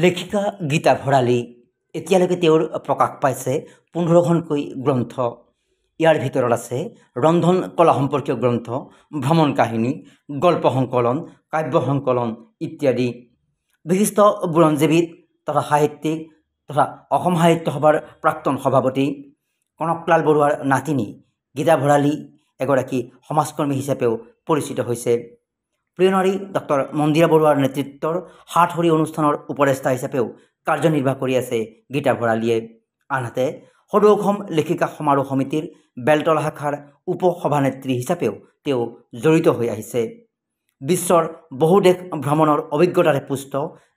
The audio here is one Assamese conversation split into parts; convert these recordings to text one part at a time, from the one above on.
লেখিকা গীতা ভৰালী এতিয়ালৈকে তেওঁৰ প্ৰকাশ পাইছে ১৫খনকৈ গ্ৰন্থ। ইয়াৰ ভিতৰত আছে ৰন্ধন কলা সম্পৰ্কীয় গ্ৰন্থ, ভ্ৰমণ কাহিনী, গল্প সংকলন, কাব্য সংকলন ইত্যাদি। বিশিষ্ট বুৰঞ্জীবিদ তথা সাহিত্যিক তথা অসম সাহিত্য সভাৰ প্ৰাক্তন সভাপতি কনকলাল বৰুৱাৰ নাতিনী গীতা ভৰালী এগৰাকী সমাজকৰ্মী হিচাপেও পৰিচিত হৈছে। প্ৰিয়নাৰী ডক্টৰ মন্দিৰা বৰুৱাৰ নেতৃত্বৰ সাতসৰী অনুষ্ঠানৰ উপদেষ্টা হিচাপেও কাৰ্যনিৰ্বাহ কৰি আছে গীতা ভৰালীয়ে। আনহাতে সদৌ অসম লেখিকা সমাৰোহ সমিতিৰ বেলতলা শাখাৰ উপ সভানেত্ৰী হিচাপেও তেওঁ জড়িত হৈ আহিছে। বিশ্বৰ বহু দেশ ভ্ৰমণৰ অভিজ্ঞতাৰে পুষ্ট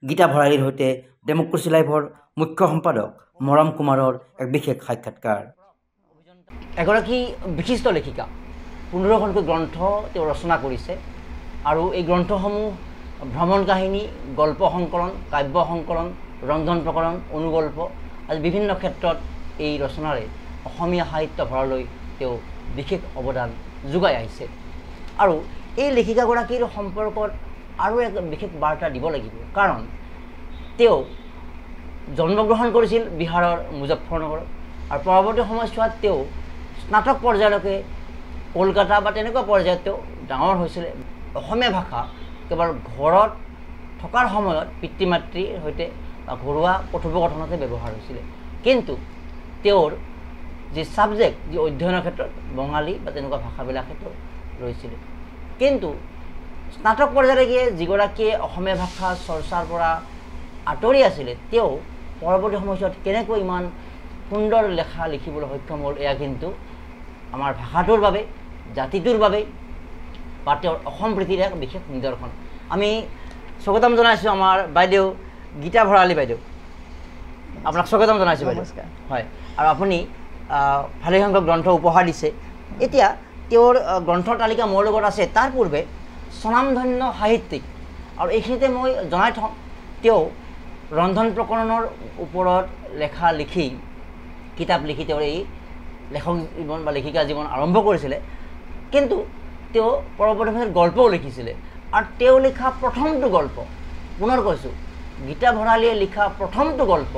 গীতা ভৰালীৰ সৈতে ডেমক্ৰেচি লাইভৰ মুখ্য সম্পাদক মৰম কুমাৰৰ এক বিশেষ সাক্ষাৎকাৰ। এগৰাকী বিশিষ্ট লেখিকা, ১৫খনকৈ গ্ৰন্থ তেওঁ ৰচনা কৰিছে আৰু এই গ্ৰন্থসমূহ ভ্ৰমণ কাহিনী, গল্প সংকলন, কাব্য সংকলন, ৰন্ধন প্ৰকৰণ, অনুগল্প আদি বিভিন্ন ক্ষেত্ৰত এই ৰচনাৰে অসমীয়া সাহিত্য ভঁৰাললৈ তেওঁ বিশেষ অৱদান যোগাই আহিছে। আৰু এই লেখিকাগৰাকীৰ সম্পৰ্কত আৰু এক বিশেষ বাৰ্তা দিব লাগিব, কাৰণ তেওঁ জন্মগ্ৰহণ কৰিছিল বিহাৰৰ মুজফ্ফৰনগৰত আৰু পৰৱৰ্তী সময়ছোৱাত তেওঁ স্নাতক পৰ্যায়লৈকে কলকাতা বা তেনেকুৱা পৰ্যায়ত তেওঁ ডাঙৰ হৈছিলে। অসমীয়া ভাষা কেৱল ঘৰত থকাৰ সময়ত পিতৃ মাতৃৰ সৈতে বা ঘৰুৱা কথোপকথনতে ব্যৱহাৰ হৈছিলে, কিন্তু তেওঁৰ যি ছাবজেক্ট, যি অধ্যয়নৰ ক্ষেত্ৰত বঙালী বা তেনেকুৱা ভাষাবিলাক ক্ষেত্ৰত ৰৈছিলে। কিন্তু স্নাতক পৰ্যায়লৈকে যিগৰাকীয়ে অসমীয়া ভাষা চৰ্চাৰ পৰা আঁতৰি আছিলে, তেওঁ পৰৱৰ্তী সময়ছোৱাত কেনেকৈ ইমান সুন্দৰ লেখা লিখিবলৈ সক্ষম হ'ল, এয়া কিন্তু আমাৰ ভাষাটোৰ বাবে, জাতিটোৰ বাবে বা তেওঁৰ অসম প্ৰীতিৰ এক বিশেষ নিদৰ্শন। আমি স্বাগতম জনাইছোঁ আমাৰ বাইদেউ গীতা ভৰালী বাইদেউ, আপোনাক স্বাগতম জনাইছোঁ বাইদেউ। হয়, আৰু আপুনি ভালেসংখ্যক গ্ৰন্থ উপহাৰ দিছে। এতিয়া তেওঁৰ গ্ৰন্থৰ তালিকা মোৰ লগত আছে। তাৰ পূৰ্বে স্বনামধন্য সাহিত্যিক, আৰু এইখিনিতে মই জনাই থওঁ, তেওঁ ৰন্ধন প্ৰকৰণৰ ওপৰত লেখা লিখি, কিতাপ লিখি তেওঁৰ এই লেখক জীৱন বা লেখিকা জীৱন আৰম্ভ কৰিছিলে। কিন্তু তেওঁ পৰৱৰ্তী সময়ত গল্পও লিখিছিলে, আৰু তেওঁ লিখা প্ৰথমটো গল্প, পুনৰ কৈছোঁ, গীতা ভৰালীয়ে লিখা প্ৰথমটো গল্প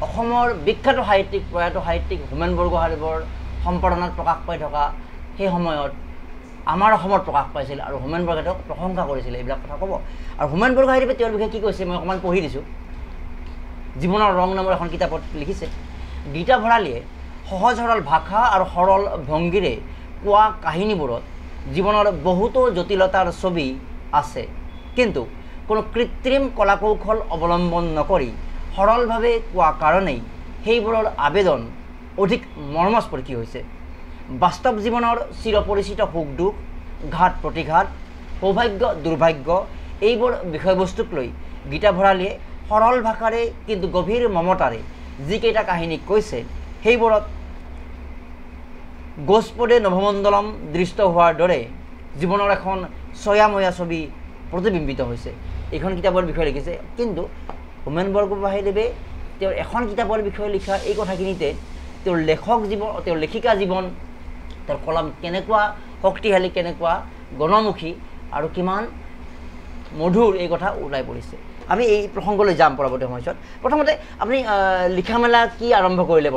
অসমৰ বিখ্যাত সাহিত্যিক, প্ৰয়াত সাহিত্যিক হোমেন বৰগোহাঁইদেৱৰ সম্পাদনাত প্ৰকাশ পাই থকা সেই সময়ত আমাৰ অসমত প্ৰকাশ পাইছিল, আৰু হোমেন বৰগোহাঁইদেৱক প্ৰশংসা কৰিছিলে। এইবিলাক কথা ক'ব। আৰু হোমেন বৰগোহাঁইদেৱে তেওঁৰ বিষয়ে কি কৈছে মই অকণমান পঢ়ি দিছোঁ। জীৱনৰ ৰং নামৰ এখন কিতাপত লিখিছে, গীতা ভৰালীয়ে সহজ সৰল ভাষা আৰু সৰল ভংগীৰে কোৱা কাহিনীবোৰত জীৱনৰ বহুতো জটিলতাৰ ছবি আছে, কিন্তু কোনো কৃত্ৰিম কলাকৌশল অৱলম্বন নকৰি সৰলভাৱে কোৱা কাৰণেই সেইবোৰৰ আবেদন অধিক মৰ্মস্পৰ্শী হৈছে। বাস্তৱ জীৱনৰ চিৰপৰিচিত সুখ দুখ, ঘাত প্ৰতিঘাত, সৌভাগ্য দুৰ্ভাগ্য, এইবোৰ বিষয়বস্তুক লৈ গীতা ভৰালীয়ে সৰল ভাষাৰে কিন্তু গভীৰ মমতাৰে যিকেইটা কাহিনী কৈছে, সেইবোৰত গোস্পদে নভমণ্ডলম দৃষ্ট হোৱাৰ দৰে জীৱনৰ এখন ছয়াময়া ছবি প্ৰতিবিম্বিত হৈছে। এইখন কিতাপৰ বিষয়ে লিখিছে। কিন্তু হোমেন বৰগোহাঁইদেৱে তেওঁৰ এখন কিতাপৰ বিষয়ে লিখা এই কথাখিনিতে তেওঁৰ লেখক জীৱন, তেওঁৰ লেখিকা জীৱন, তেওঁৰ কলম কেনেকুৱা শক্তিশালী, কেনেকুৱা গণমুখী আৰু কিমান মধুৰ, এই কথা ওলাই পৰিছে। আমি এই প্ৰসংগলৈ যাম পৰৱৰ্তী সময়ছোৱাত। প্ৰথমতে আপুনি লিখা মেলা কি আৰম্ভ কৰিলে?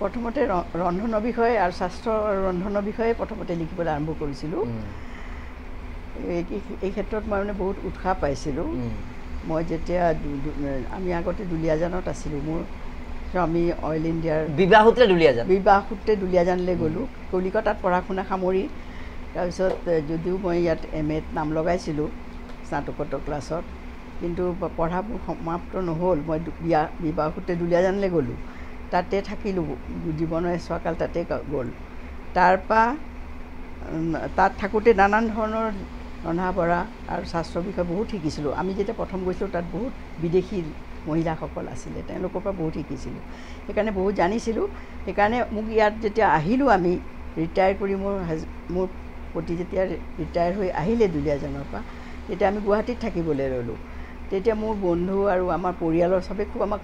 প্ৰথমতে ৰন্ধনৰ বিষয়ে আৰু স্বাস্থ্য ৰন্ধনৰ বিষয়ে প্ৰথমতে লিখিবলৈ আৰম্ভ কৰিছিলোঁ। এই ক্ষেত্ৰত মই মানে বহুত উৎসাহ পাইছিলোঁ। মই যেতিয়া আমি আগতে দুলীয়াজানত আছিলোঁ, মোৰ স্বামী অইল ইণ্ডিয়াৰ বিবাহসূত্ৰে দুলীয়াজানলৈ গ'লোঁ। কলিকতাত পঢ়া শুনা সামৰি তাৰপিছত যদিও মই ইয়াত MA নাম লগাইছিলোঁ স্নাতকোত্তৰ ক্লাছত, কিন্তু পঢ়াবোৰ সমাপ্ত নহ'ল। মই বিবাহসূত্ৰে দুলীয়াজানলৈ গ'লোঁ, তাতে থাকিলোঁ, জীৱনৰ এছোৱাকাল তাতে গ'ল। তাৰপৰা তাত থাকোঁতে নানান ধৰণৰ ৰন্ধা বঢ়া আৰু স্বাস্থ্যৰ বিষয়ে বহুত শিকিছিলোঁ। আমি যেতিয়া প্ৰথম গৈছিলোঁ তাত বহুত বিদেশী মহিলাসকল আছিলে, তেওঁলোকৰ পৰা বহুত শিকিছিলোঁ, সেইকাৰণে বহুত জানিছিলোঁ। সেইকাৰণে মোক ইয়াত যেতিয়া আহিলোঁ, আমি ৰিটায়াৰ কৰি মোৰ পতি যেতিয়া ৰিটায়াৰ হৈ আহিলে দুলীয়াজানৰ পৰা, তেতিয়া আমি গুৱাহাটীত থাকিবলৈ ল'লোঁ। তেতিয়া মোৰ বন্ধু আৰু আমাৰ পৰিয়ালৰ চবে খুব মোক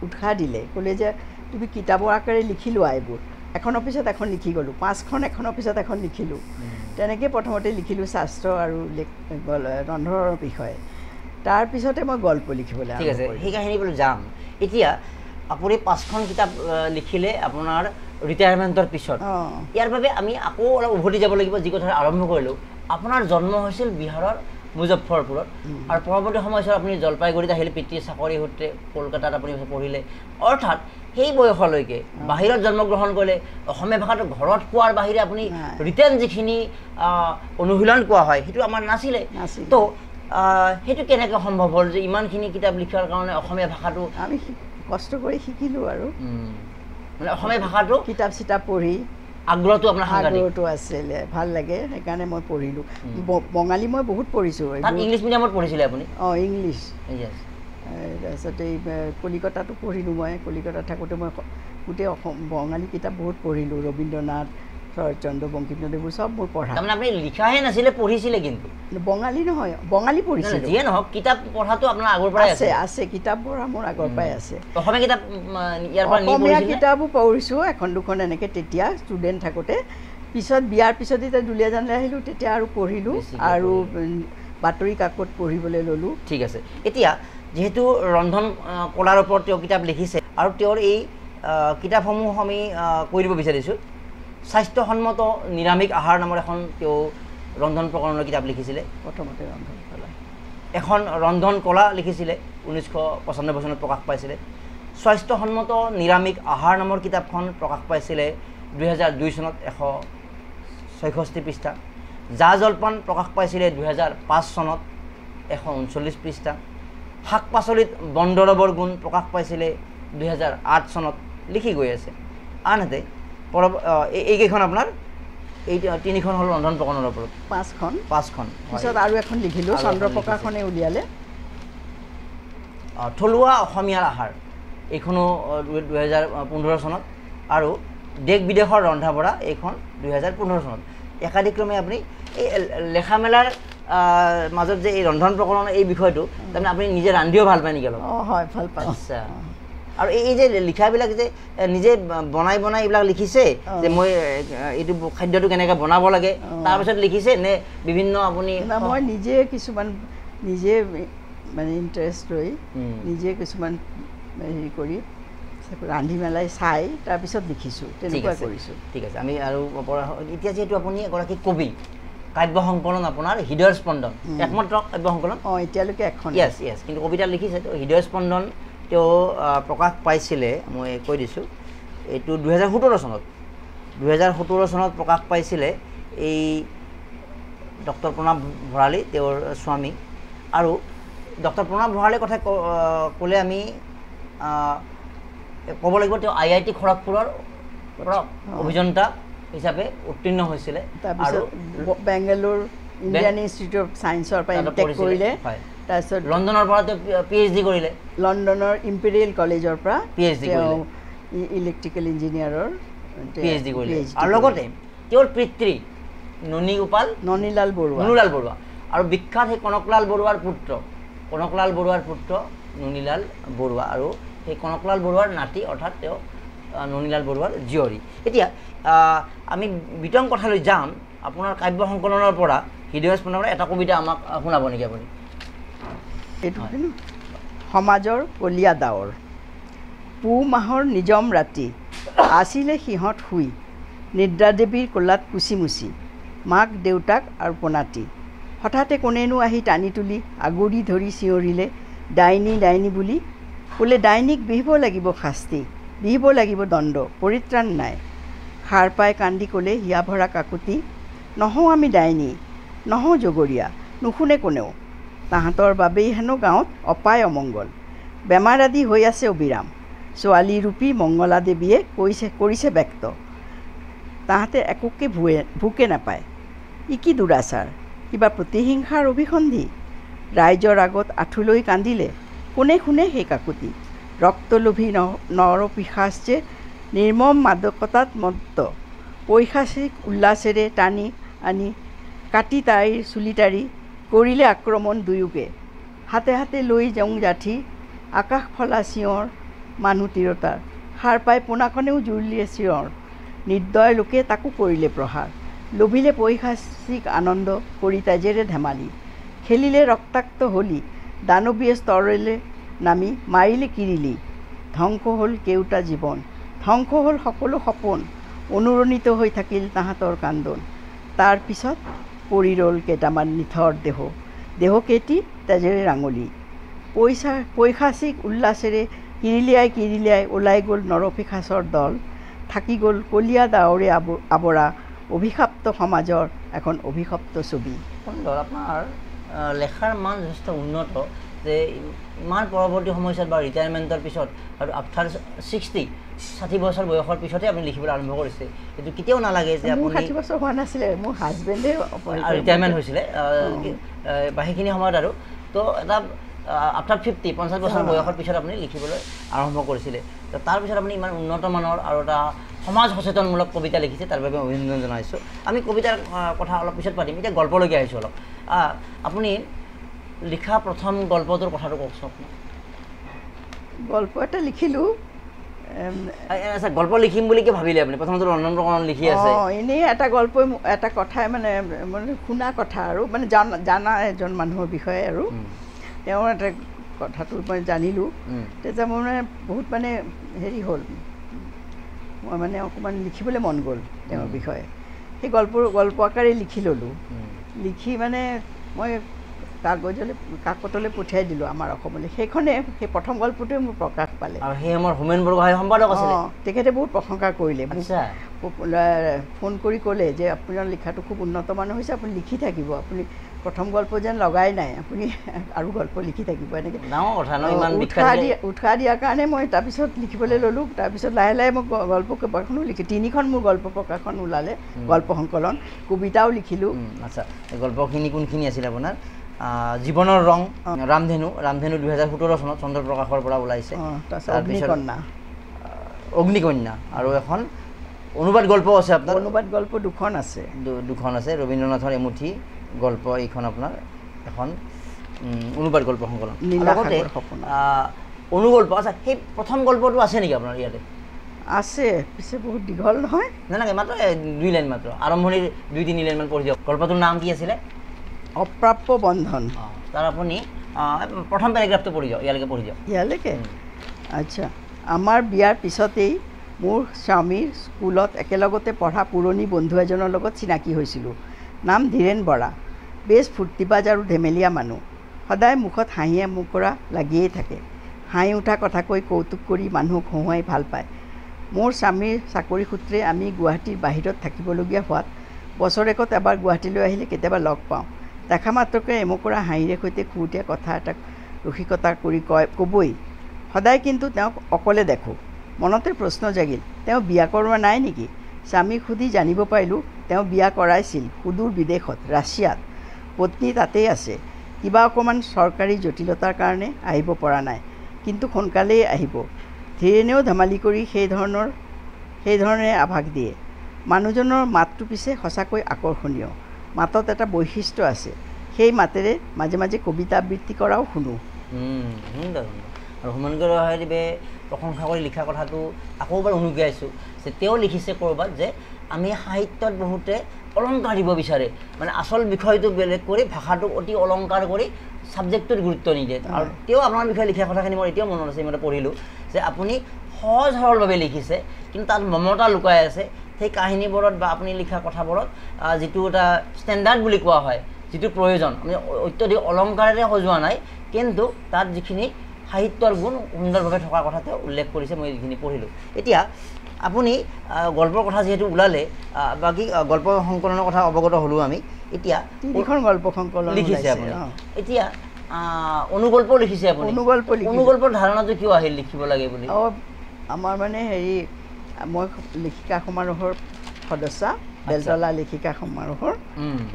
উৎসাহ দিলে, ক'লে যে তুমি কিতাপৰ আকাৰে লিখি লোৱা, এইবোৰ এখনৰ পিছত এখন লিখি গ'লোঁ, 5খন এখনৰ পিছত এখন লিখিলোঁ। তেনেকৈ প্ৰথমতে লিখিলোঁ স্বাস্থ্য আৰু ৰন্ধনৰ বিষয়ে। তাৰপিছতে মই গল্প লিখিবলৈ ঠিক আছে সেই কাহিনীবোৰ যাম এতিয়া আপুনি 5খন কিতাপ লিখিলে আপোনাৰ ৰিটায়াৰমেণ্টৰ পিছত ইয়াৰ বাবে আমি আকৌ অলপ উভতি যাব লাগিব যি কথা আৰম্ভ কৰিলোঁ আপোনাৰ জন্ম হৈছিল বিহাৰৰ মুজফ্ফৰপুৰত আৰু পৰৱৰ্তী সময়ছোৱাত আপুনি জলপাইগুৰিত আহিলে পিতৃৰ চাকৰি সূত্ৰে কলকাতাত আপুনি পঢ়িলে অৰ্থাৎ সেই বয়সলৈকে বাহিৰত জন্মগ্ৰহণ কৰিলে অসমীয়া ভাষাটো ঘৰত কোৱাৰ বাহিৰে আপুনি ৰিটেন যিখিনি অনুশীলন কোৱা হয় সেইটো আমাৰ নাছিলে তো সেইটো কেনেকৈ সম্ভৱ হ'ল যে ইমানখিনি কিতাপ লিখাৰ কাৰণে অসমীয়া ভাষাটো আমি কষ্ট কৰি শিকিলোঁ আৰু মানে অসমীয়া ভাষাটো কিতাপ চিতাপ পঢ়ি আগ্ৰহটো আপোনাৰ আগ্ৰহটো আছিলে ভাল লাগে সেইকাৰণে মই পঢ়িলোঁ বঙালী মই বহুত পঢ়িছোঁ ইংলিছ মিডিয়ামত পঢ়িছিলে আপুনি ইংলিছ তাৰপিছতে এই কলিকতাতো পঢ়িলোঁ মই কলিকতাত থাকোঁতে মই গোটেই বঙালী কিতাপ বহুত পঢ়িলোঁ ৰবীন্দ্ৰনাথ শৰৎচন্দ্ৰ বংকিমচন্দ্ৰবোৰ চব মোৰ পঢ়া তাৰমানে আপুনি লিখাহে নাছিলে পঢ়িছিলে কিন্তু বঙালী নহয় বঙালী পঢ়িছিলোঁ যিয়ে নহওক কিতাপ পঢ়াটো আপোনাৰ আগৰ পৰাই আছে কিতাপ পঢ়া মোৰ আগৰ পৰাই আছে অসমীয়া কিতাপ ইয়াৰ পৰা অসমীয়া কিতাপো পঢ়িছোঁ এখন দুখন এনেকৈ তেতিয়া ষ্টুডেণ্ট থাকোঁতে পিছত বিয়াৰ পিছত যেতিয়া দুলীয়াজানলৈ আহিলোঁ তেতিয়া আৰু পঢ়িলোঁ আৰু বাতৰি কাকত পঢ়িবলৈ ল'লোঁ ঠিক আছে এতিয়া যিহেতু ৰন্ধন কলাৰ ওপৰত তেওঁ কিতাপ লিখিছে আৰু তেওঁৰ এই কিতাপসমূহ আমি কৈ দিব বিচাৰিছোঁ স্বাস্থ্যসন্মত নিৰামিষ আহাৰ নামৰ এখন তেওঁ ৰন্ধন প্ৰকৰণৰ কিতাপ লিখিছিলে প্ৰথমতে ৰন্ধন কলা এখন ৰন্ধন কলা লিখিছিলে 1995 চনত প্ৰকাশ পাইছিলে স্বাস্থ্যসন্মত নিৰামিষ আহাৰ নামৰ কিতাপখন প্ৰকাশ পাইছিলে 2002 চনত 166 পৃষ্ঠা জা জলপান প্ৰকাশ পাইছিলে 2005 চনত 139 পৃষ্ঠা শাক পাচলিত বনদৰৱৰ গুণ প্ৰকাশ পাইছিলে 2008 চনত লিখি গৈ আছে আনহাতে এইকেইখন আপোনাৰ এই 3খন হ'ল ৰন্ধন প্ৰকৰণৰ ওপৰত 5খন পিছত আৰু এখন লিখিলোঁ চন্দ্ৰপ্ৰকাশনে উলিয়ালে থলুৱা অসমীয়াৰ আহাৰ এইখনো 2015 চনত আৰু দেশ বিদেশৰ ৰন্ধা বঢ়া এইখন 2015 চনত একাধিক্ৰমে আপুনি এই লেখা মেলাৰ মাজত যে এই ৰন্ধন প্ৰকৰণৰ এই বিষয়টো তাৰমানে আপুনি নিজে ৰান্ধিও ভাল পায় নেকি অলপ হয় ভাল পায় আচ্ছা আৰু এই যে লিখাবিলাক যে নিজে বনাই এইবিলাক লিখিছে যে মই এইটো খাদ্যটো কেনেকৈ বনাব লাগে তাৰপিছত লিখিছে নে বিভিন্ন আপুনি মই নিজে কিছুমান নিজে মানে ইণ্টাৰেষ্ট লৈ নিজে কিছুমান হেৰি কৰি ৰান্ধি মেলাই চাই তাৰপিছত লিখিছোঁ তেনেকুৱা কৰিছোঁ ঠিক আছে আমি আৰু এতিয়া যিহেতু আপুনি এগৰাকী কবি কাব্য সংকলন আপোনাৰ হৃদয় স্পন্দন একমাত্ৰ কাব্য সংকলন এতিয়ালৈকে এখন য়েছ কিন্তু কবিতা লিখিছে তো হৃদয় স্পন্দন তেওঁ প্ৰকাশ পাইছিলে মই কৈ দিছোঁ এইটো 2017 চনত প্ৰকাশ পাইছিলে এই ডক্টৰ প্ৰণৱ ভৰালী তেওঁৰ স্বামী আৰু ডক্টৰ প্ৰণৱ ভৰালীৰ কথা ক'লে আমি ক'ব লাগিব তেওঁ IIT খড়গপুৰৰ অভিযন্তা হিচাপে উত্তীৰ্ণ হৈছিলে আৰু বেংগালুৰু ইণ্ডিয়ান ইনষ্টিটিউট অফ ছায়েন্সৰ পৰা এমটেক কৰিলে তাৰপিছত লণ্ডনৰ পৰা তেওঁ PhD কৰিলে লণ্ডনৰ ইম্পেৰিয়েল কলেজৰ পৰা PhD কৰিলে ইলেক্ট্ৰিকেল ইঞ্জিনিয়াৰৰ PhD কৰিলে আৰু লগতে তেওঁৰ পিতৃ ননীলাল বৰুৱা আৰু বিখ্যাত সেই কনকলাল বৰুৱাৰ পুত্ৰ ননীলাল বৰুৱা আৰু সেই কনকলাল বৰুৱাৰ নাতি অৰ্থাৎ তেওঁ ননীলাল বৰুৱাৰ জীয়ৰী এতিয়া আমি বিতং কথালৈ যাম আপোনাৰ কাব্য সংকলনৰ পৰা হৃদয় স্পন্দনৰ এটা কবিতা আমাক শুনাব নেকি আপুনি এইটো সমাজৰ কলীয়া ডাৱৰ পুহ মাহৰ নিজম ৰাতি আছিলে সিহঁত শুই নিদ্ৰা দেৱীৰ কোলাত কুচিমুচি মাক দেউতাক আৰু পনাতি হঠাতে কোনেনো আহি টানি তুলি আগুৰি ধৰি চিঞৰিলে ডাইনী বুলি বোলে ডাইনীক বিহিব লাগিব শাস্তি বিহিব লাগিব দণ্ড পৰিত্ৰাণ নাই সাৰ পাই কান্দি ক'লে হিয়া ভৰা কাকুতি নহওঁ আমি ডাইনী নহওঁ জগৰীয়া নুশুনে কোনেও তাহাঁতৰ বাবেই হেনো গাঁৱত অপায় অমংগল বেমাৰ আদি হৈ আছে অবিৰাম ছোৱালী ৰূপী মংগলা দেৱীয়ে কৰিছে ব্যক্ত তাহাঁতে একোকে ভোকে নাপায় ই কি দুৰাচাৰ কিবা প্ৰতিহিংসাৰ অভিসন্ধি ৰাইজৰ আগত আঁঠুলৈ কান্দিলে কোনে শুনে সেই কাকুতি ৰক্তলোভী নৰপিশাচ যে নিৰ্মম মাদকতাত মত্ত পৈশাচিক উল্লাসেৰে টানি আনি কাটি তাইৰ চুলিটাৰি কৰিলে আক্ৰমণ দুয়োকে হাতে হাতে লৈ জং জাঠি আকাশ ফলা চিঞৰ মানুহ তিৰোতাৰ সাৰ পাই পোনাখনেও জুৰিলে চিঞৰ নিৰ্দয় লোকে তাকো কৰিলে প্ৰহাৰ লোভিলে পৈশাচিক আনন্দ কৰি তেজেৰে ধেমালি খেলিলে ৰক্তাক্ত হলি দানৱীয়ে স্তৰলৈ নামি মাৰিলে কিৰিলি, ধ্বংস হ'ল কেওটা জীৱন, ধ্বংস হ'ল সকলো সপোন, অনুৰণিত হৈ থাকিল তাহাঁতৰ কান্দোন। তাৰ পিছত পৰি ৰ'ল কেইটামান নিথৰ দেহ, দেহকেইটি তেজেৰে ৰাঙলী। পৈশাচিক উল্লাসেৰে কিৰিলিয়াই ওলাই গ'ল নৰপিশাচৰ দল, থাকি গ'ল কলীয়া ডাৱৰে আৱৰা অভিশপ্ত সমাজৰ এখন অভিশপ্ত ছবি। সুন্দৰ, আপোনাৰ লেখাৰ মান যথেষ্ট উন্নত যে ইমান পৰৱৰ্তী সময়ছোৱাত বা ৰিটায়াৰমেণ্টৰ পিছত আৰু আফটাৰ 60 বছৰ বয়সৰ পিছতে আপুনি লিখিবলৈ আৰম্ভ কৰিছে। কিন্তু কেতিয়াও নালাগে যে আপুনি 60 বছৰ হোৱা নাছিলে, মোৰ হাজবেণ্ডে ৰিটায়াৰমেণ্ট হৈছিলে বা সেইখিনি সময়ত আৰু তো এটা আফটাৰ 50 বছৰ বয়সৰ পিছত আপুনি লিখিবলৈ আৰম্ভ কৰিছিলে। তো তাৰপিছত আপুনি ইমান উন্নত মানৰ আৰু এটা সমাজ সচেতনমূলক কবিতা লিখিছে, তাৰ বাবে অভিনন্দন জনাইছোঁ। আমি কবিতাৰ কথা অলপ পিছত পাতিম, এতিয়া গল্পলৈকে আহিছোঁ অলপ। আপুনি লিখা প্ৰথম গল্পটোৰ কথাটো কওকচোন। গল্প এটা লিখিলোঁ। আচ্ছা, গল্প লিখিম বুলি কি ভাবিলে আপুনি? প্ৰথমতে ৰন্ধন লিখি আছে? এনেই এটা গল্পই, এটা কথাই মানে শুনা কথা আৰু মানে জানা এজন মানুহৰ বিষয়ে আৰু তেওঁৰ এটা কথাটো মই জানিলোঁ। তেতিয়া মোৰ মানে বহুত মানে হেৰি হ'ল, মই মানে অকণমান লিখিবলৈ মন গ'ল তেওঁৰ বিষয়ে। সেই গল্প আকাৰে লিখি ল'লোঁ। লিখি মানে মই কাকতলৈ পঠিয়াই দিলোঁ আমাৰ অসমলৈ। সেইখনে সেই প্ৰথম গল্পটোৱে মোৰ প্ৰকাশ পালে। আৰু সেই আমাৰ হোমেন বৰগোহাঁই সম্পাদক আছিলে। তেখেতে বহুত প্ৰশংসা কৰিলে, ফোন কৰি ক'লে যে আপোনাৰ লিখাটো খুব উন্নত মানৰ হৈছে, আপুনি লিখি থাকিব, আপুনি প্ৰথম গল্প যেন লগাই নাই, আপুনি আৰু গল্প লিখি থাকিব। এনেকৈ উৎসাহ দিয়াৰ কাৰণে মই তাৰপিছত লিখিবলৈ ল'লোঁ। তাৰপিছত লাহে লাহে মই গল্প কেইবাখনো 3খন মোৰ গল্প প্ৰকাশন ওলালে, গল্প সংকলন, কবিতাও লিখিলোঁ। আচ্ছা, গল্পখিনি কোনখিনি আছিলে আপোনাৰ? জীৱনৰ ৰং, ৰামধেনু 2017 চনত চন্দ্ৰ প্ৰকাশৰ পৰা ওলাইছে। তাৰপিছত অগ্নিকন্যা আৰু এখন অনুবাদ গল্প আছে আপোনাৰ? অনুবাদ গল্প দুখন আছে। ৰবীন্দ্ৰনাথৰ এমুঠি গল্প, এইখন আপোনাৰ এখন অনুবাদ গল্প সংকলন। অনুগল্প, আচ্ছা, সেই প্ৰথম গল্পটো আছে নেকি আপোনাৰ ইয়াতে? আছে, পিছে বহুত দীঘল নহয়। নালাগে, মাত্ৰ 2 লাইন মাত্ৰ, আৰম্ভণিৰ 2-3 লাইনমান পঢ়ি দিয়ক। গল্পটোৰ নাম কি আছিলে? অপ্ৰাপ্য বন্ধন। তাৰ আপুনি প্ৰথম পেৰাগ্ৰাফটো পঢ়ি দিয়ক, ইয়ালৈকে। আচ্ছা, আমাৰ বিয়াৰ পিছতেই মোৰ স্বামীৰ স্কুলত একেলগতে পঢ়া পুৰণি বন্ধু এজনৰ লগত চিনাকি হৈছিলোঁ। নাম ধীৰেণ বৰা। বেছ ফূৰ্তিবাজ আৰু ধেমেলীয়া মানুহ। সদায় মুখত হাঁহিয়ে মুখৰা লাগিয়েই থাকে। হাঁহি উঠা কথা কৈ কৌতুক কৰি মানুহক হহুৱাই ভাল পায়। মোৰ স্বামীৰ চাকৰি সূত্ৰে আমি গুৱাহাটীৰ বাহিৰত থাকিবলগীয়া হোৱাত বছৰেকত এবাৰ গুৱাহাটীলৈ আহিলে কেতিয়াবা লগ পাওঁ। দেখা মাত্ৰকে এমুকৰা হাঁহিৰে সৈতে খুৰুতীয়া কথা এটা ৰসিকতা কৰি ক'বই। সদায় কিন্তু তেওঁক অকলে দেখোঁ। মনতে প্ৰশ্ন জাগিল, তেওঁ বিয়া কৰোৱা নাই নেকি? স্বামীক সুধি জানিব পাৰিলোঁ তেওঁ বিয়া কৰাইছিল সুদূৰ বিদেশত, ৰাছিয়াত। পত্নী তাতেই আছে। কিবা অকণমান চৰকাৰী জটিলতাৰ কাৰণে আহিব পৰা নাই, কিন্তু সোনকালেই আহিব। ধীৰেণেও ধেমালি কৰি সেইধৰণে আভাস দিয়ে। মানুহজনৰ মাতটো পিছে সঁচাকৈ আকৰ্ষণীয়। মাতত এটা বৈশিষ্ট্য আছে। সেই মাতেৰে মাজে মাজে কবিতা আবৃত্তি কৰাও শুনো। সুন্দৰ। আৰু হোমেন বৰগোহাঁইদেৱে প্ৰশংসা কৰি লিখা কথাটো আকৌ এবাৰ অনুজ্ঞাইছোঁ যে তেওঁ লিখিছে ক'ৰবাত যে আমি সাহিত্যত বহুতে অলংকাৰ দিব বিচাৰে, মানে আচল বিষয়টো বেলেগ কৰি ভাষাটোক অতি অলংকাৰ কৰি ছাবজেক্টটোত গুৰুত্ব নিদিয়ে। আৰু তেওঁ আপোনাৰ বিষয়ে লিখা কথাখিনি মোৰ এতিয়াও মনত আছে, মই পঢ়িলোঁ যে আপুনি সহজ সৰলভাৱে লিখিছে, কিন্তু তাত মমতা লুকাই আছে। সেই কাহিনীবোৰত বা আপুনি লিখা কথাবোৰত যিটো এটা ষ্টেণ্ডাৰ্ড বুলি কোৱা হয়, যিটো প্ৰয়োজন, আমি অত্যধিক অলংকাৰেৰে সজোৱা নাই, কিন্তু তাত যিখিনি সাহিত্যৰ গুণ সুন্দৰভাৱে থকাৰ কথা তেওঁ উল্লেখ কৰিছে, মই যিখিনি পঢ়িলোঁ। এতিয়া আপুনি গল্পৰ কথা যিহেতু ওলালে, বাকী গল্প সংকলনৰ কথা অৱগত হ'লোঁ আমি। এতিয়া 3খন গল্প সংকলন লিখিছে আপুনি। এতিয়া অনুগল্প লিখিছে আপুনি। অনুগল্পৰ ধাৰণাটো কিয় আহিল লিখিব লাগে বুলি? আমাৰ মানে হেৰি, মই লেখিকা সমাৰোহৰ সদস্য, বেলতলা লেখিকা সমাৰোহৰ।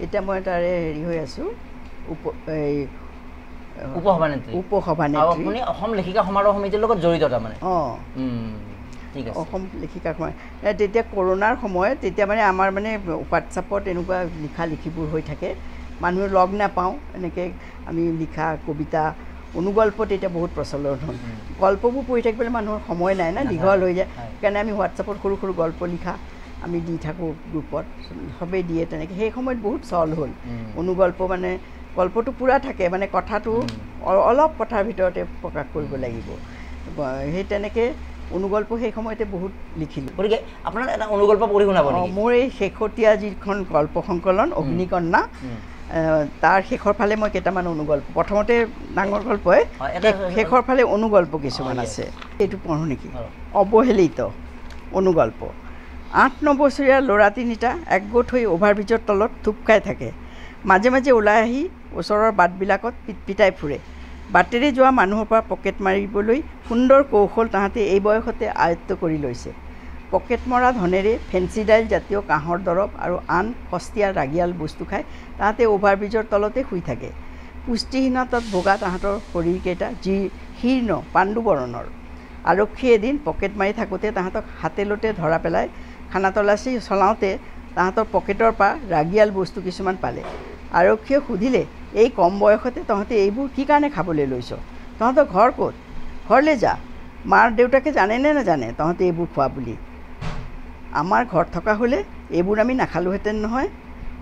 এতিয়া মই তাৰে হেৰি হৈ আছোঁ, উপসভানেত্ৰী। আপুনি অসম লেখিকা সমাৰোহ সমিতিৰ লগত জড়িত তাৰমানে? ঠিক আছে। অসম লেখিকা সমাৰোহ। তেতিয়া কৰোণাৰ সময়ত, তেতিয়া মানে আমাৰ মানে হোৱাটছআপত এনেকুৱা লিখিবোৰ হৈ থাকে, মানুহ লগ নাপাওঁ। এনেকৈ আমি লিখা কবিতা, অনুগল্প তেতিয়া বহুত প্ৰচলন হ'ল। গল্পবোৰ পঢ়ি থাকিবলৈ মানুহৰ সময় নাই না, দীঘল হৈ যায়। সেইকাৰণে আমি হোৱাটছআপত সৰু সৰু গল্প লিখা আমি দি থাকোঁ গ্ৰুপত, চবেই দিয়ে তেনেকৈ। সেই সময়ত বহুত চল হ'ল। অনুগল্প মানে গল্পটো পূৰা থাকে মানে কথাটো অলপ কথাৰ ভিতৰতে প্ৰকাশ কৰিব লাগিব সেই তেনেকৈ অনুগল্প সেই সময়তে বহুত লিখিলোঁ গতিকে আপোনাৰ এটা অনুগল্প পঢ়ি শুনাব নেকি মোৰ এই শেহতীয়া যিখন গল্প সংকলন অগ্নিকন্যা তাৰ শেষৰ ফালে মই কেইটামান অনুগল্প প্ৰথমতে ডাঙৰ গল্পই শেষৰ ফালে অনুগল্প কিছুমান আছে এইটো পঢ়োঁ নেকি অৱহেলিত অনুগল্প ৮-৯ বছৰীয়া ল'ৰা তিনিটা একগোট হৈ অভাৰব্ৰিজৰ তলত থুপ খাই থাকে মাজে মাজে ওলাই আহি ওচৰৰ বাটবিলাকত পিটপিটাই ফুৰে বাটেৰে যোৱা মানুহৰ পৰা পকেট মাৰিবলৈ সুন্দৰ কৌশল তাহাঁতে এই বয়সতে আয়ত্ব কৰি লৈছে পকেট মৰা ধনেৰে ফেঞ্চি ডাইল জাতীয় কাঁহৰ দৰৱ আৰু আন সস্তীয়া ৰাগিয়াল বস্তু খাই তাহাঁতে অভাৰব্ৰিজৰ তলতে শুই থাকে পুষ্টিহীনতাত ভোগা তাহাঁতৰ শৰীৰকেইটা যি শীৰ্ণ পাণ্ডুবৰণৰ আৰক্ষীয়ে এদিন পকেট মাৰি থাকোঁতে তাহাঁতক হাতেলোতে ধৰা পেলাই খানা তলাচী চলাওঁতে তাহাঁতৰ পকেটৰ পৰা ৰাগিয়াল বস্তু কিছুমান পালে আৰক্ষীয়ে সুধিলে এই কম বয়সতে তহঁতে এইবোৰ কি কাৰণে খাবলৈ লৈছ তহঁতৰ ঘৰ ক'ত ঘৰলৈ যা মাৰ দেউতাকে জানে নে নাজানে তহঁতে এইবোৰ খোৱা বুলি আমাৰ ঘৰ থকা হ'লে এইবোৰ আমি নাখালোহেঁতেন নহয়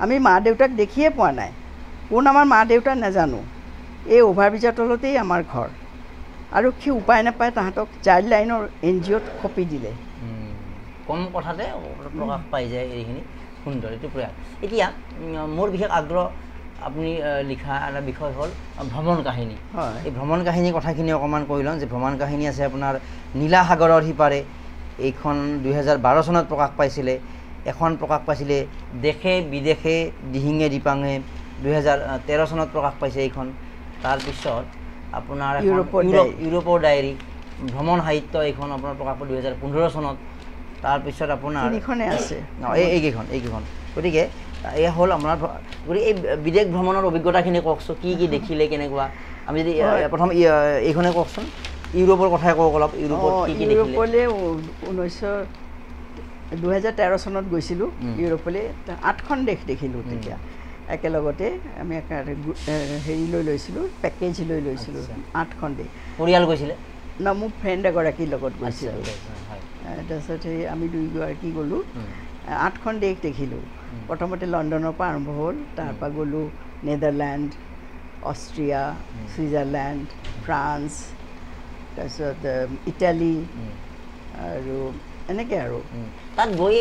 আমি মা দেউতাক দেখিয়ে পোৱা নাই কোন আমাৰ মা দেউতা নাজানো এই অভাৰব্ৰিজৰ তলতেই আমাৰ ঘৰ আৰক্ষী উপায় নাপায় তাহাঁতক চাইল্ড লাইনৰ NGOত খপি দিলে কম কথাতে প্ৰকাশ পাই যায় এইখিনি সুন্দৰ এইটো প্ৰয়াস এতিয়া মোৰ বিশেষ আগ্ৰহ আপুনি লিখা এটা বিষয় হ'ল ভ্ৰমণ কাহিনী এই ভ্ৰমণ কাহিনীৰ কথাখিনি অকণমান কৈ লওঁ যে ভ্ৰমণ কাহিনী আছে আপোনাৰ নীলা সাগৰৰ সিপাৰে এইখন 2012 চনত প্ৰকাশ পাইছিলে এখন প্ৰকাশ পাইছিলে দেশে বিদেশে দিহিঙে দিপাঙে 2013 চনত প্ৰকাশ পাইছে এইখন তাৰপিছত আপোনাৰ ইউৰোপৰ ডায়েৰী ভ্ৰমণ সাহিত্য এইখন আপোনাৰ প্ৰকাশ পাইছে 2015 চনত তাৰপিছত আপোনাৰ তিনিখনে আছে এইকেইখন গতিকে এয়া হ'ল আপোনাৰ গতিকে এই বিদেশ ভ্ৰমণৰ অভিজ্ঞতাখিনি কওকচোন কি কি দেখিলে কেনেকুৱা আমি যদি প্ৰথম এইখনে কওকচোন ইউৰোপৰ কথাই কওক অলপ ইউৰোপত কি কি দেখিলে ইউৰোপলৈ 2013 চনত গৈছিলোঁ ইউৰোপলৈ 8খন দেশ দেখিলোঁ তেতিয়া একেলগতে আমি হেৰি লৈ লৈছিলোঁ পেকেজ লৈ লৈছিলোঁ 8খন দেশ পৰিয়াল গৈছিলে না মোৰ ফ্ৰেণ্ড এগৰাকীৰ লগত গৈছিলোঁ তাৰপিছত সেই আমি দুয়োগৰাকী গ'লোঁ 8খন দেশ দেখিলোঁ প্ৰথমতে লণ্ডনৰ পৰা আৰম্ভ হ'ল তাৰপৰা গ'লোঁ নেদাৰলেণ্ড অষ্ট্ৰিয়া ছুইজাৰলেণ্ড ফ্ৰান্স তাৰপিছত ইটালী আৰু এনেকৈ আৰু তাত গৈ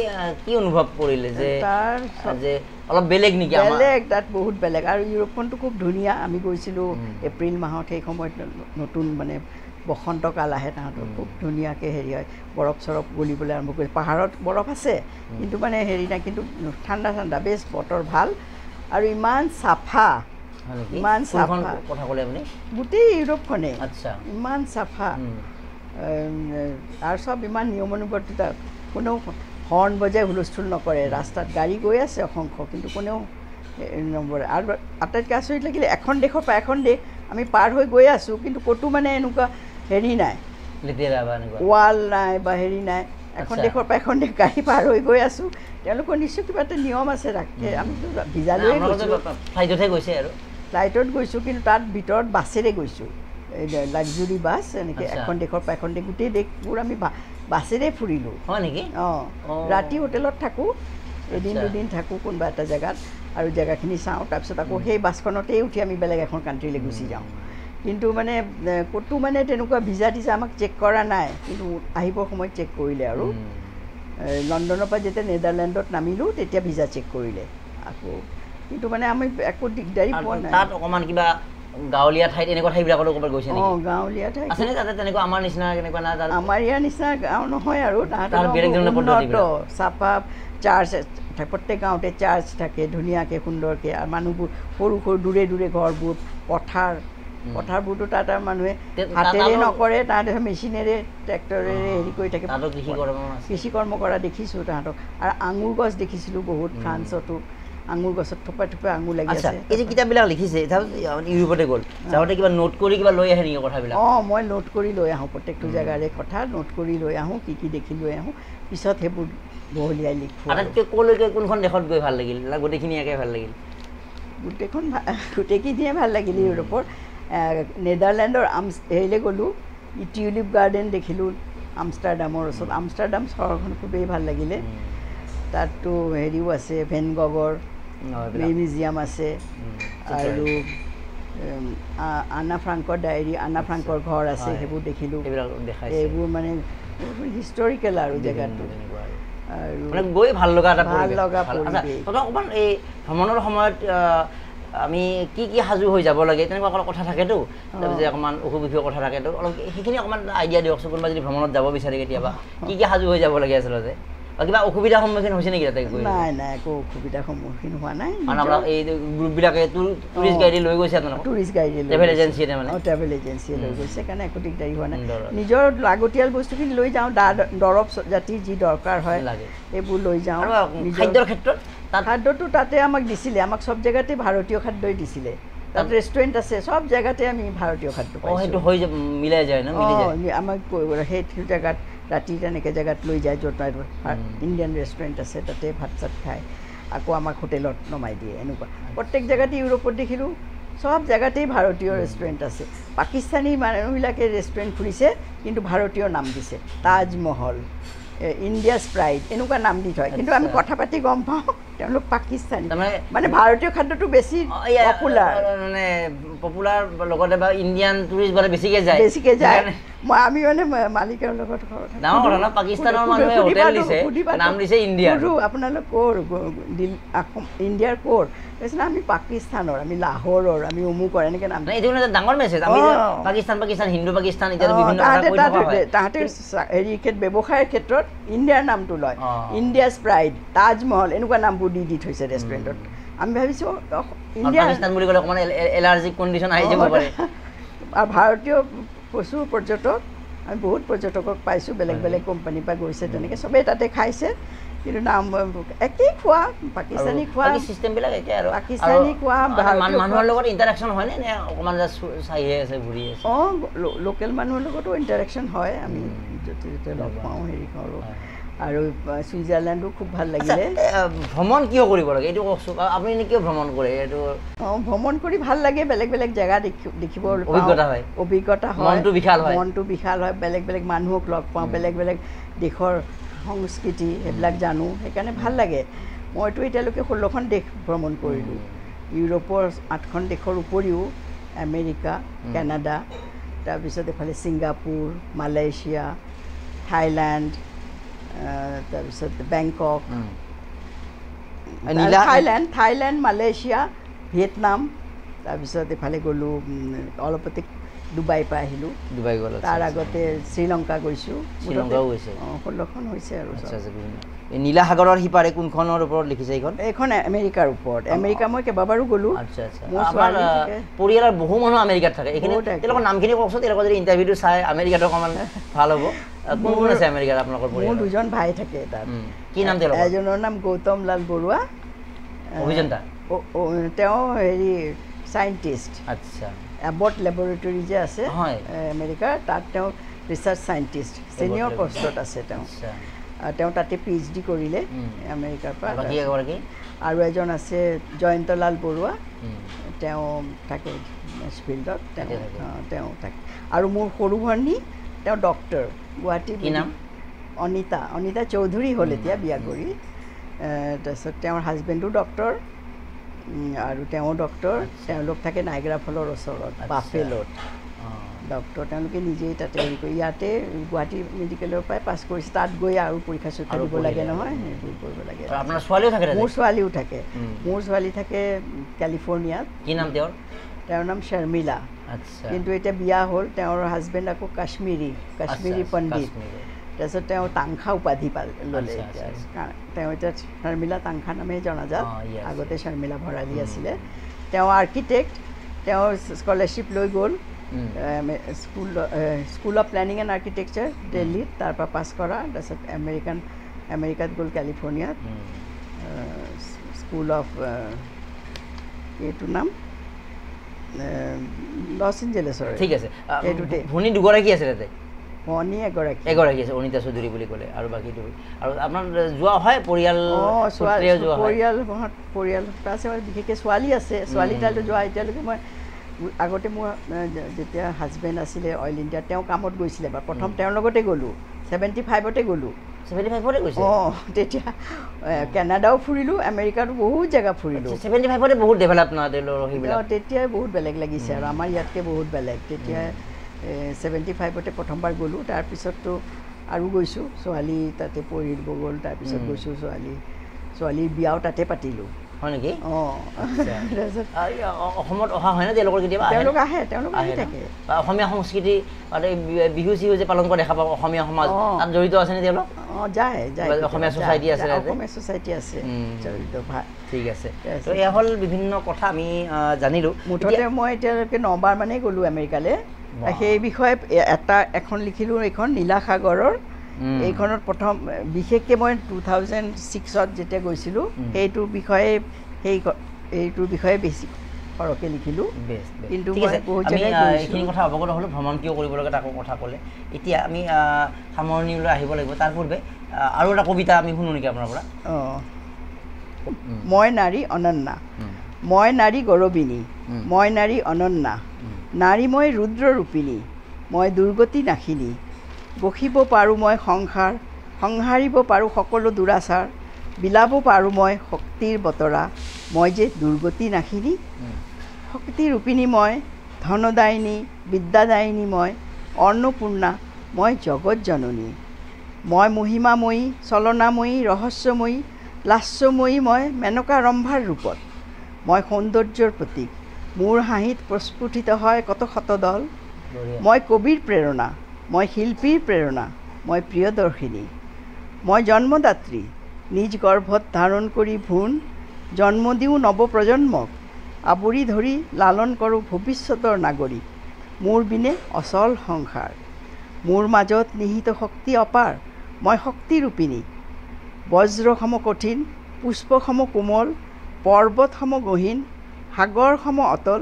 কি অনুভৱ কৰিলে যে তাৰ যে অলপ বেলেগ নেকি বেলেগ তাত বহুত বেলেগ আৰু ইউৰোপখনটো খুব ধুনীয়া আমি গৈছিলোঁ এপ্ৰিল মাহত সেই সময়ত নতুন মানে বসন্ত কাল আহে তাহাঁতৰ খুব ধুনীয়াকৈ হেৰি হয় বৰফ চৰফ গলিবলৈ আৰম্ভ কৰিছে পাহাৰত বৰফ আছে কিন্তু মানে হেৰি নাই কিন্তু ঠাণ্ডা ঠাণ্ডা বেছ বতৰ ভাল আৰু ইমান চাফা কথা ক'লে আপুনি গোটেই ইউৰোপখনে ইমান চাফা আৰু চব ইমান নিয়মানুৱৰ্তিতা কোনেও হৰ্ণ বজাই হুলস্থুল নকৰে ৰাস্তাত গাড়ী গৈ আছে অসংখ্য কিন্তু কোনেও নকৰে আৰু আটাইতকৈ আচৰিত লাগিলে এখন দেশৰ পৰা এখন দেশ আমি পাৰ হৈ গৈ আছোঁ কিন্তু ক'তো মানে এনেকুৱা হেৰি নাই ৱাল নাই বা হেৰি নাই এখন দেশৰ পৰা এখন দেশ গাড়ী পাৰ হৈ গৈ আছোঁ তেওঁলোকৰ নিশ্চয় কিবা এটা নিয়ম আছে ৰাখে আমিতো ভিজা লৈ গৈছোঁ ফ্লাইটতহে গৈছে আৰু ফ্লাইটত গৈছোঁ কিন্তু তাত ভিতৰত বাছেৰে গৈছোঁ এই লাক্সাৰী বাছ এনেকৈ এখন দেশৰ পৰা এখন দেশ গোটেই দেশবোৰ আমি বাছেৰে ফুৰিলোঁ হয় নেকি ৰাতি হোটেলত থাকোঁ এদিন দুদিন থাকোঁ কোনোবা এটা জেগাত আৰু জেগাখিনি চাওঁ তাৰপিছত আকৌ সেই বাছখনতেই উঠি আমি বেলেগ এখন কাণ্ট্ৰিলৈ গুচি যাওঁ কিন্তু মানে ক'তো মানে তেনেকুৱা ভিজা টিজা আমাক চেক কৰা নাই কিন্তু আহিবৰ সময়ত চেক কৰিলে আৰু লণ্ডনৰ পৰা যেতিয়া নেদাৰলেণ্ডত নামিলোঁ তেতিয়া ভিজা চেক কৰিলে আকৌ কিন্তু মানে আমি একো দিগদাৰী পোৱা নাই তাত অকণমান কিবা গাঁৱলীয়া ঠাইত এনেকুৱা ঠাইবিলাকতো ক'ৰবাত গৈছে নেকি গাঁৱলীয়া ঠাই আছেনে তাতে তেনেকুৱা আমাৰ নিচিনা কেনেকুৱা নাই আমাৰ ইয়াৰ নিচিনা গাঁও নহয় আৰু তাহাঁতৰ চাফা চাৰ্চ প্ৰত্যেক গাঁৱতে চাৰ্চ থাকে ধুনীয়াকৈ সুন্দৰকৈ আৰু মানুহবোৰ সৰু সৰু দূৰে দূৰে ঘৰবোৰ পথাৰবোৰতো তাত আৰু মানুহে হাতেৰে নকৰে তাহাঁতে মেচিনেৰে ট্ৰেক্টৰেৰে হেৰি কৰি থাকে কৃষি কৰ্ম কৰা দেখিছোঁ তাহাঁতক আৰু আঙুৰ গছ দেখিছিলোঁ বহুত ফ্ৰান্সতো আঙুৰ গছত থোপাই থোপাই আঙুৰ লাগি আছে এই যে কিতাপবিলাক লিখিছে ইউৰোপতে গ'ল যাওঁতে কিবা নোট কৰি কিবা লৈ আহে নেকি কথাবিলাক মই নোট কৰি লৈ আহোঁ প্ৰত্যেকটো জেগাৰে কথা নোট কৰি লৈ আহোঁ কি কি দেখি লৈ আহোঁ পিছত সেইবোৰ বহলিয়াই লিখোঁ আটাইতকৈ ক'লৈকে কোনখন দেশত গৈ ভাল লাগিল গোটেইখিনি একে ভাল লাগিল গোটেইখিনিয়ে ভাল লাগিল ইউৰোপৰ নেদাৰলেণ্ডৰ হেৰিলৈ গ'লোঁ টিউলিপ গাৰ্ডেন দেখিলোঁ আমষ্টাৰডামৰ ওচৰত আমষ্টাৰডাম চহৰখন খুবেই ভাল লাগিলে তাততো হেৰিও আছে ভেন গগৰ মিউজিয়াম আছে আৰু আনা ফ্ৰাংকৰ ডায়েৰী, আনা ফ্ৰাংকৰ ঘৰ আছে, সেইবোৰ দেখিলোঁ। এইবোৰ মানে হিষ্টৰিকেল আৰু জেগাটো, আৰু মানে গৈ ভাল লগা এটা পৰিৱেশ। অকণমান এই ভ্ৰমণৰ সময়ত আমি কি কি সাজু হৈ যাব লাগে তেনেকুৱা অলপ কথা থাকেতো, তাৰপিছত অকণমান অসুবিধাৰ কথা থাকেতো, অলপ সেইখিনি অকণমান আইডিয়া দিয়কচোন। কোনোবা যদি ভ্ৰমণত যাব বিচাৰে কেতিয়াবা কি কি সাজু হৈ যাব লাগে আচলতে, বা কিবা অসুবিধাৰ সন্মুখীন হৈছে নেকি তাতে? নাই নাই, একো অসুবিধাৰ সন্মুখীন হোৱা নাই। মানে আপোনাক এই গ্ৰুপবিলাকে টুৰিষ্ট গাইডে লৈ গৈছে আপোনালোক? টুৰিষ্ট গাইডে, ট্ৰেভেল এজেঞ্চিয়ে মানে? ট্ৰেভেল এজেঞ্চিয়ে লৈ গৈছে, কাৰণে একো দিগদাৰী হোৱা নাই। নিজৰ লাগতিয়াল বস্তুখিনি লৈ যাওঁ, দৰৱ জাতি যি দৰকাৰ হয় এইবোৰ লৈ যাওঁ। খাদ্যৰ ক্ষেত্ৰত খাদ্যটো তাতে আমাক দিছিলে, আমাক চব জেগাতে ভাৰতীয় খাদ্যই দিছিলে। তাত ৰেষ্টুৰেণ্ট আছে, চব জেগাতে আমি ভাৰতীয় খাদ্য পাইছোঁ। সেইটো হৈ মিলাই যায় ন? আমাক সেইটো জেগাত ৰাতি তেনেকৈ জেগাত লৈ যায় য'ত ইণ্ডিয়ান ৰেষ্টুৰেণ্ট আছে, তাতে ভাত চাত খায়, আকৌ আমাক হোটেলত নমাই দিয়ে। এনেকুৱা প্ৰত্যেক জেগাতে ইউৰোপত দেখিলোঁ, চব জেগাতেই ভাৰতীয় ৰেষ্টুৰেণ্ট আছে। পাকিস্তানী মানুহবিলাকে ৰেষ্টুৰেণ্ট খুলিছে, কিন্তু ভাৰতীয় নাম দিছে, তাজমহল, ইণ্ডিয়াছ প্ৰাইড, এনেকুৱা নাম দি থয়। কিন্তু আমি কথা পাতি গম পাওঁ তেওঁলোক পাকিস্তানী, মানে ভাৰতীয় খাদ্যটো বেছি পপুলাৰ লগতে বা ইণ্ডিয়ান টুৰিষ্ট মানে বেছিকৈ যায়। আমি মানে মালিকৰ লগত পাকিস্তানৰ মানুহে হোটেল দিছে, নাম দিছে ইণ্ডিয়া। আপোনালোক ক'ৰ? ইণ্ডিয়াৰ ক'ৰ? কৈছিলে আমি পাকিস্তানৰ, আমি লাহোৰৰ, আমি অমুকৰ, এনেকৈ নাম। এইটো ডাঙৰ মেছেজ। পাকিস্তান, হিন্দু পাকিস্তান, তাহাঁতে হেৰি ব্যৱসায়ৰ ক্ষেত্ৰত ইণ্ডিয়াৰ নামটো লয়, ইণ্ডিয়াছ প্ৰাইড, তাজমহল, এনেকুৱা নামবোৰ দি থৈছে ৰেষ্টুৰেণ্টত। আমি ভাবিছোঁ ইণ্ডিয়া বুলি ক'লে অকণমান এলাৰ্জিক কণ্ডিশ্যন আহি যাব পাৰে। আৰু ভাৰতীয় প্ৰচুৰ পৰ্যটক, আমি বহুত পৰ্যটকক পাইছোঁ, বেলেগ বেলেগ কোম্পানীৰ পৰা গৈছে, তেনেকৈ চবেই তাতে খাইছে। কিন্তু নাম একেই খোৱা, পাকিস্তানী খোৱা চিষ্টেমবিলাক একে আৰু পাকিস্তানী খোৱা। মানুহৰ লগত ইণ্টাৰেকশ্যন হয়নে নে অকণমান চাইহে আছে, ঘূৰি আছে? লোকেল মানুহৰ লগতো ইণ্টাৰেকশ্যন হয়, আমি য'তে য'তে লগ পাওঁ, হেৰি কৰোঁ। আৰু ছুইজাৰলেণ্ডো খুব ভাল লাগিলে। ভ্ৰমণ কিয় কৰিব লাগে এইটো কওকচোন, আপুনি কিয় ভ্ৰমণ কৰে? এইটো ভ্ৰমণ কৰি ভাল লাগে, বেলেগ বেলেগ জেগা দেখিব অভিজ্ঞতা হয়, মনটো বিশাল হয়, বেলেগ বেলেগ মানুহক লগ পাওঁ, বেলেগ বেলেগ দেশৰ সংস্কৃতি সেইবিলাক জানো, সেইকাৰণে ভাল লাগে। মইতো এতিয়ালৈকে 16খন দেশ ভ্ৰমণ কৰিলোঁ, ইউৰোপৰ 8খন দেশৰ উপৰিও আমেৰিকা, কানাডা, তাৰপিছত এইফালে ছিংগাপুৰ, মালয়েছিয়া, থাইলেণ্ড, তাৰপিছত বেংকক, থাইলেণ্ড, মালয়েছিয়া, ভিয়েটনাম, তাৰপিছত এইফালে গ'লোঁ, অলপতে ডুবাইৰ পৰা আহিলোঁ। ডুবাই গ'ল, তাৰ আগতে শ্ৰীলংকা গৈছোঁ। 16খন হৈছে আৰু। নীলা সাগৰৰ সিপাৰে কোনখনৰ ওপৰত লিখিছে এইখন? এইখন আমেৰিকাৰ ওপৰত। আমেৰিকা মই কেইবাবাৰো গ'লোঁ। পৰিয়ালৰ বহু মানুহ আমেৰিকাত থাকে, এইখিনি তেওঁলোকৰ নামখিনি কওকচোন, তেওঁলোকৰ যদি ইণ্টাৰভিউটো চাই আমেৰিকাটো অকণমান ভাল হ'ব। কোন কোন আছে আমেৰিকাত আপোনালোকৰ পৰিয়াল? মোৰ 2জন ভাই থাকে তাত। কি নাম তেওঁলোকৰ? এজনৰ নাম গৌতম লাল বৰুৱা, অভিযন্তা। তেওঁ হেৰি চাইণ্টিষ্ট। আচ্ছা। এবট লেবৰেটৰী যে আছে আমেৰিকাৰ, তাত তেওঁ ৰিচাৰ্চ চাইণ্টিষ্ট, ছিনিয়ৰ পষ্টত আছে তেওঁ। তেওঁ তাতে PhD কৰিলে আমেৰিকাৰ পৰা। আৰু এজন আছে জয়ন্তলাল বৰুৱা, তেওঁ থাকে ফিল্ডত, তেওঁ থাকে। আৰু মোৰ সৰু ভনী, তেওঁ ডক্টৰ, গুৱাহাটী। অনিতা চৌধুৰী হ'ল এতিয়া বিয়া কৰি। তাৰপিছত তেওঁৰ হাজবেণ্ডো ডক্টৰ, আৰু তেওঁ ডক্টৰ। তেওঁলোক থাকে নাইগ্ৰা ফলৰ ওচৰত, বাফেলোত ডক্টৰ। তেওঁলোকে নিজেই তাতে হেৰি কৰি, ইয়াতে গুৱাহাটী মেডিকেলৰ পৰাই পাছ কৰিছে, তাত গৈ আৰু পৰীক্ষা চৰীক্ষা দিব লাগে নহয়, সেইবোৰ কৰিব লাগে। আপোনাৰ ছোৱালীও থাকে? মোৰ ছোৱালীও থাকে। মোৰ ছোৱালী থাকে কেলিফৰ্ণিয়াত। কি নাম তেওঁৰ? তেওঁৰ নাম শৰ্মিলা। কিন্তু এতিয়া বিয়া হ'ল। তেওঁৰ হাজবেণ্ড আকৌ কাশ্মীৰী পণ্ডিত। তাৰপিছত তেওঁ টাংখা উপাধি ল'লে এতিয়া। তেওঁ এতিয়া শৰ্মিলা টাংখা নামেই জনাজাত, আগতে শৰ্মিলা ভৰালী আছিলে। তেওঁ আৰ্কিটেক্ট, তেওঁ স্কলাৰশ্বিপ লৈ গ'ল school of planning and architecture দিল্লীত, তাৰপৰা পাছ কৰা। তাৰপিছত আমেৰিকাত গ'ল, কেলিফৰ্ণিয়াত, স্কুল অফ এইটো নাম লছ এঞ্জেলেছৰ। ঠিক আছে। এইটোতে ভনী দুগৰাকী আছে তাতে? ভনী এগৰাকী আছে, অনিতা চৌধুৰী বুলি ক'লে। আৰু বাকী আৰু আপোনাৰ যোৱা হয় পৰিয়াল? পৰিয়াল আছে, বিশেষকৈ ছোৱালী আছে। ছোৱালী তালৈ যোৱা এতিয়ালৈকে মই আগতে মোৰ যেতিয়া হাজবেণ্ড আছিলে অইল ইণ্ডিয়াত, তেওঁ কামত গৈছিলে, বা প্ৰথম তেওঁৰ লগতে গ'লোঁ, 75তে গ'লোঁ। 75 গৈছে অঁ তেতিয়া কানাডাও ফুৰিলোঁ আমেৰিকাতো বহুত জেগা ফুৰিলোঁ 75 বহুত ডেভেলপ নহয় সেইবিলাক তেতিয়াই বহুত বেলেগ লাগিছে আৰু আমাৰ ইয়াতকৈ বহুত বেলেগ তেতিয়া 75তে প্ৰথমবাৰ গ'লোঁ তাৰপিছততো আৰু গৈছোঁ ছোৱালী তাতে পঢ়িব গ'ল তাৰপিছত গৈছোঁ ছোৱালীৰ বিয়াও তাতে পাতিলোঁ হয় নেকি অঁ অসমত অহা হয় না তেওঁলোকৰ কেতিয়াবা তেওঁলোক আহি থাকে অসমীয়া সংস্কৃতি বিহু চিহু যে পালন কৰা দেখা পাওঁ অসমীয়া সমাজ তাত জড়িত আছেনে তেওঁলোক অঁ যায় অসমীয়া ছ'চাইটি আছে অসমীয়া ছ'চাইটি আছে জড়িত ঠিক আছে তো এয়া হ'ল বিভিন্ন কথা আমি জানিলোঁ মুঠতে মই এতিয়ালৈকে 9বাৰ মানেই গ'লোঁ আমেৰিকালৈ সেই বিষয়ে এখন লিখিলোঁ এইখন নীলাসাগৰৰ এইখনত প্ৰথম বিশেষকৈ মই 2006ত যেতিয়া গৈছিলোঁ এইটোৰ বিষয়ে বেছি সৰহকৈ লিখিলোঁ কিন্তু এইখিনি কথা অৱগত হ'লোঁ ভ্ৰমণ কিয় কৰিব লাগে তাকো কথা ক'লে এতিয়া আমি সামৰণিলৈ আহিব লাগিব তাৰ পূৰ্বে আৰু এটা কবিতা আমি শুনো নেকি আপোনাৰ পৰা অঁ মই নাৰী অনন্যা মই নাৰী গৌৰৱিনী মই নাৰী অনন্যা নাৰী মই ৰুদ্ৰৰূপিণী মই দুৰ্গতি নাশিনী বসিব পাৰোঁ মই সংসাৰিব পাৰোঁ সকলো দুৰাচাৰ বিলাব পাৰোঁ মই শক্তিৰ বতৰা মই যে দুৰ্গতি নাশিনী শক্তিৰূপিণী মই ধনদায়িনী বিদ্যাদায়িনী মই অন্নপূৰ্ণা মই জগত জননী মই মহিমাময়ী চলনাময়ী ৰহস্যময়ী লাস্যময়ী মই মেনকা ৰম্ভাৰ ৰূপত মই সৌন্দৰ্যৰ প্ৰতীক মোৰ হাঁহিত প্ৰস্ফুটিত হয় কত শতদল মই কবিৰ প্ৰেৰণা মই শিল্পীৰ প্ৰেৰণা মই প্ৰিয়দৰ্শিনী মই জন্মদাত্ৰী নিজ গৰ্ভত ধাৰণ কৰি ভ্ৰূণ জন্ম দিওঁ নৱপ্ৰজন্মক আৱৰি ধৰি লালন কৰোঁ ভৱিষ্যতৰ নাগৰিক মোৰ বিনে অচল সংসাৰ মোৰ মাজত নিহিত শক্তি অপাৰ মই শক্তিৰূপিণী বজ্ৰসম কঠিন পুষ্পসম কোমল পৰ্বতসম গহীন সাগৰসম অতল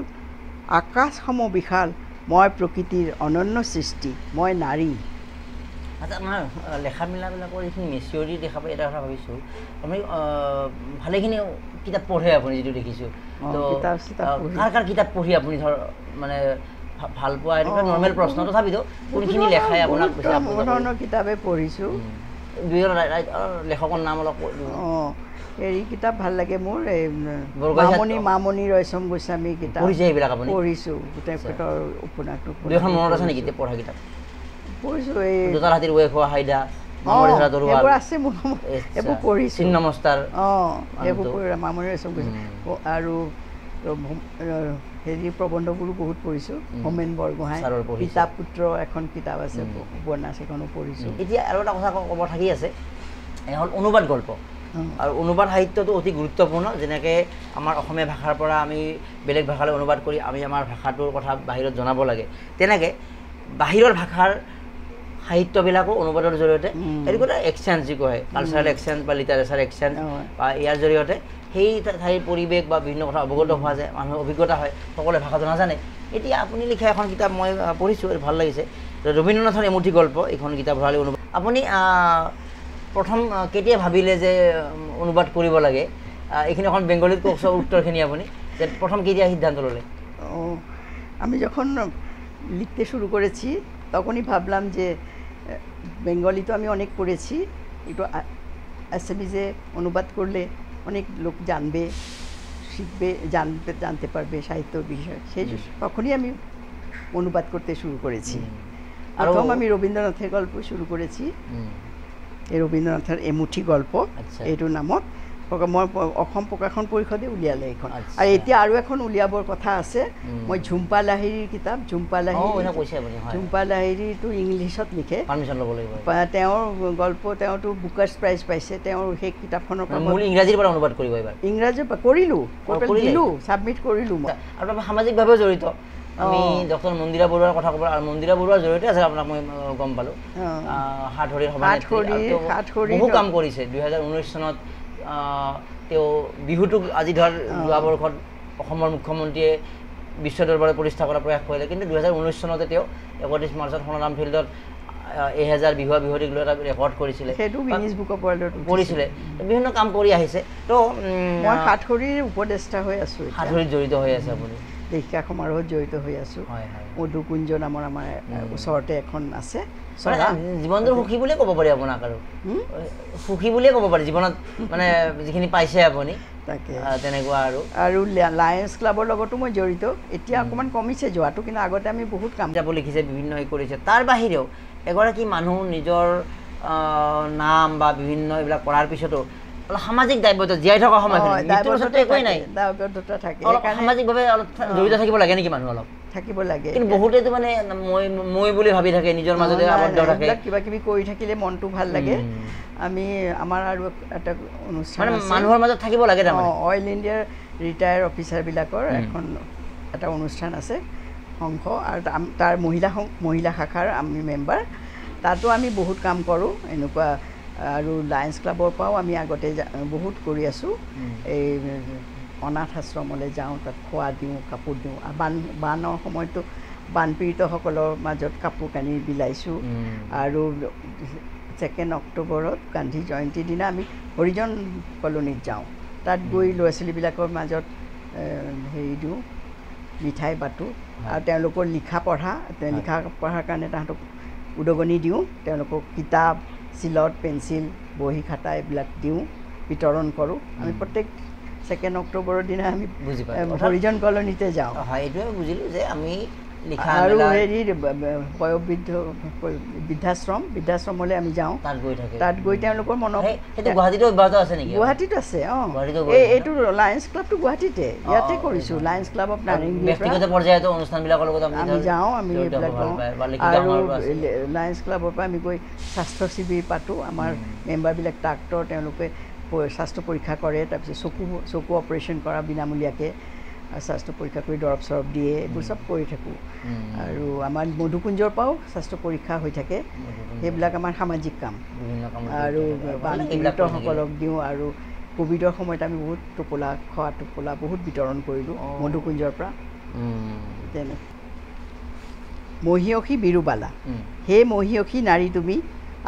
আকাশসম বিশাল মই প্ৰকৃতিৰ অনন্য সৃষ্টি মই নাৰী আচ্ছা আমাৰ লেখা মেলাবিলাকৰ এইখিনি মেচিয়ৰি দেখা পাই এটা কথা ভাবিছোঁ আপুনি ভালেখিনি কিতাপ পঢ়ে আপুনি যিটো দেখিছোঁ তো কাৰ কিতাপ পঢ়ি আপুনি ধৰ মানে ভাল পোৱা এনেকুৱা নৰ্মেল প্ৰশ্ন তথাপিতো কোনখিনি লেখাই আপোনাক বহু ধৰণৰ কিতাপে পঢ়িছোঁ দুজন লেখকৰ নাম অলপ অঁ হেৰি কিতাপ ভাল লাগে মোৰ এই মামণি ৰয়চম গোস্বামী কিতাপ পঢ়িছে এইবিলাক আপুনি পঢ়িছোঁ তেখেতৰ উপন্যাসটো দুখন মনত আছে নেকি পঢ়া কিতাপ পঢ়িছোঁ এই দুটাৰ হাতীৰ ৱেখ হোৱা হাইদা এইবোৰ আছে মোৰ এইবোৰ পঢ়িছোঁ নমস্কাৰ অঁ এইবোৰ মামণি ৰয়চম গোস্বামী আৰু হেৰি প্ৰবন্ধবোৰো বহুত পঢ়িছোঁ হোমেন বৰগোহাঁই পিতা পুত্ৰ এখন কিতাপ আছে উপন্যাস এখনো পঢ়িছোঁ এতিয়া আৰু এটা কথা ক'ব থাকি আছে এয়া হ'ল অনুবাদ গল্প আৰু অনুবাদ সাহিত্যটো অতি গুৰুত্বপূৰ্ণ যেনেকৈ আমাৰ অসমীয়া ভাষাৰ পৰা আমি বেলেগ ভাষালৈ অনুবাদ কৰি আমি আমাৰ ভাষাটোৰ কথা বাহিৰত জনাব লাগে তেনেকৈ বাহিৰৰ ভাষাৰ সাহিত্যবিলাকো অনুবাদৰ জৰিয়তে এইটো এটা এক্সচেঞ্জ যি কয় কালচাৰেল এক্সচেঞ্জ বা লিটাৰেচাৰ এক্সচেঞ্জ বা ইয়াৰ জৰিয়তে সেই ঠাইৰ পৰিৱেশ বা বিভিন্ন কথা অৱগত হোৱা যায় মানুহৰ অভিজ্ঞতা হয় সকলোৱে ভাষাটো নাজানে এতিয়া আপুনি লিখা এখন কিতাপ মই পঢ়িছোঁ ভাল লাগিছে ৰবীন্দ্ৰনাথৰ এমুঠি গল্প এইখন কিতাপ ভৰালি অনুবাদ আপুনি প্ৰথম কেতিয়া ভাবিলে যে অনুবাদ কৰিব লাগে এইখিনি এখন বেংগলীত কওকচোন উত্তৰখিনি আপুনি যে প্ৰথম কেতিয়া সিদ্ধান্ত ল'লে আমি যখন লিখতে শুরু করেছি তখনই ভাবলাম যে বেঙ্গলি তো আমি অনেক পড়েছি একটু অ্যাসামিজে অনুবাদ করলে অনেক লোক জানবে শিখবে জানতে পারবে সাহিত্য বিষয় সেই তখনই আমি অনুবাদ করতে শুরু করেছি প্রথম আমি রবীন্দ্রনাথের গল্প শুরু করেছি এই ৰবীন্দ্ৰনাথৰ এমুঠি গল্প এইটোৰ নামত মই অসম প্ৰকাশন পৰিষদে উলিয়ালে এইখন আৰু এতিয়া আৰু এখন উলিয়াবৰ কথা আছে মই ঝুম্পা লাহিৰীৰ কিতাপ ঝুম্পা লাহিৰীটো ইংলিছত লিখে তেওঁৰ গল্প তেওঁতো বুকাৰ্ছ প্ৰাইজ পাইছে তেওঁৰ সেই কিতাপখনৰ ইংৰাজীৰ পৰা অনুবাদ কৰিব এইবাৰ ইংৰাজীৰ পৰা কৰিলোঁ দিলোঁ ছাবমিট কৰিলোঁ মই আৰু সামাজিকভাৱেও জড়িত আমি ডক্টৰ মন্দিৰা বৰুৱাৰ কথা ক'ব আৰু মন্দিৰা বৰুৱাৰ জৰিয়তে আছে আপোনাক মই গম পালোঁ হাতহৰিৰ বহু কাম কৰিছে 2019 চনত তেওঁ বিহুটোক আজি ধৰ যোৱা বৰ্ষত অসমৰ মুখ্যমন্ত্ৰীয়ে বিশ্ব দৰবাৰত প্ৰতিষ্ঠা কৰাৰ প্ৰয়াস কৰিলে কিন্তু 2019 চনতে তেওঁ 31 মাৰ্চত সোণাৰাম ফিল্ডত 1000 বিহুৱতীক লৈ এটা ৰেকৰ্ড কৰিছিলে সেইটো গিনিজ বুক অফ ৱৰ্ল্ডত কৰিছিলে বিভিন্ন কাম কৰি আহিছে তো মই হাতহৰিৰ উপদেষ্টা হৈ আছোঁ হাতহৰিত জড়িত হৈ আছে আপুনি দেশিকা সমাৰোহত জড়িত হৈ আছোঁ মধুকুঞ্জ নামৰ আমাৰ ওচৰতে এখন আছে জীৱনটো সুখী বুলিয়ে ক'ব পাৰি আপোনাক আৰু সুখী বুলিয়ে ক'ব পাৰি জীৱনত মানে যিখিনি পাইছে আপুনি তাকে তেনেকুৱা আৰু লায়ন্স ক্লাবৰ লগতো মই জড়িত এতিয়া অকণমান কমিছে যোৱাটো কিন্তু আগতে আমি বহুত কাম যাব লিখিছে বিভিন্ন কৰিছে তাৰ বাহিৰেও এগৰাকী মানুহ নিজৰ নাম বা বিভিন্ন এইবিলাক কৰাৰ পিছতো সামাজিক দায়বদ্ধতা জীয়াই থকা সময়খিনিত একোৱেই নাই দায়বদ্ধতা থাকে সামাজিকভাৱে অলপ জড়িত থাকিব লাগে নেকি মানুহ অলপ থাকিব লাগে কিন্তু বহুতেতো মানে মই বুলি ভাবি থাকে নিজৰ মাজতে আবদ্ধ থাকে কিবা কিবি কৰি থাকিলে মনটো ভাল লাগে আমি আমাৰ আৰু এটা অনুষ্ঠান মানুহৰ মাজত থাকিব লাগে তাৰমানে অইল ইণ্ডিয়াৰ ৰিটায়াৰ অফিচাৰবিলাকৰ এখন এটা অনুষ্ঠান আছে সংঘ আৰু তাৰ মহিলা শাখাৰ আমি মেম্বাৰ তাতো আমি বহুত কাম কৰোঁ এনেকুৱা আৰু লায়ন্স ক্লাবৰ পৰাও আমি আগতে বহুত কৰি আছোঁ এই অনাথ আশ্ৰমলৈ যাওঁ তাত খোৱা দিওঁ কাপোৰ দিওঁ আৰু বানৰ সময়তো বানপীড়িতসকলৰ মাজত কাপোৰ কানি বিলাইছোঁ আৰু 2 অক্টোবৰত গান্ধী জয়ন্তীৰ দিনা আমি হৰিজন কলনীত যাওঁ তাত গৈ ল'ৰা ছোৱালীবিলাকৰ মাজত হেৰি দিওঁ মিঠাই বাটো আৰু তেওঁলোকৰ লিখা পঢ়াৰ কাৰণে তাহাঁতক উদগনি দিওঁ তেওঁলোকক কিতাপ চিলত পেঞ্চিল বহী খাতা এইবিলাক দিওঁ বিতৰণ কৰোঁ আমি প্ৰত্যেক 2 অক্টোবৰৰ দিনা আমি হৰিজন কলনীতে যাওঁ এইটোৱে বুজিলোঁ যে আমি আৰু হেৰি বৃদ্ধাশ্ৰমলৈ আমি যাওঁ তাত গৈ তেওঁলোকৰ মনত গুৱাহাটীত আছে এইটো লায়ন্স ক্লাবটো গুৱাহাটীতে ইয়াতে কৰিছোঁ লায়ন্স ক্লাব অফ নাৰেংগীৰ আমি যাওঁ আমি এইবিলাক যাওঁ আৰু লায়ন্স ক্লাবৰ পৰা আমি গৈ স্বাস্থ্য শিবিৰ পাতোঁ আমাৰ মেম্বাৰবিলাক ডাক্তৰ তেওঁলোকে স্বাস্থ্য পৰীক্ষা কৰে তাৰপিছত চকু অপাৰেশ্যন কৰা বিনামূলীয়াকৈ স্বাস্থ্য পৰীক্ষা কৰি দৰৱ চৰৱ দিয়ে এইবোৰ চব কৰি থাকোঁ আৰু আমাৰ মধুকুঞ্জৰ পৰাও স্বাস্থ্য পৰীক্ষা হৈ থাকে সেইবিলাক আমাৰ সামাজিক কাম আৰু বানপীড়িতসকলক দিওঁ আৰু কোভিডৰ সময়ত আমি বহুত খোৱা টোপোলা বহুত বিতৰণ কৰিলোঁ মধুকুঞ্জৰ পৰা তেনে মহীয়সী বিৰুবালা হে মহীয়সী নাৰী তুমি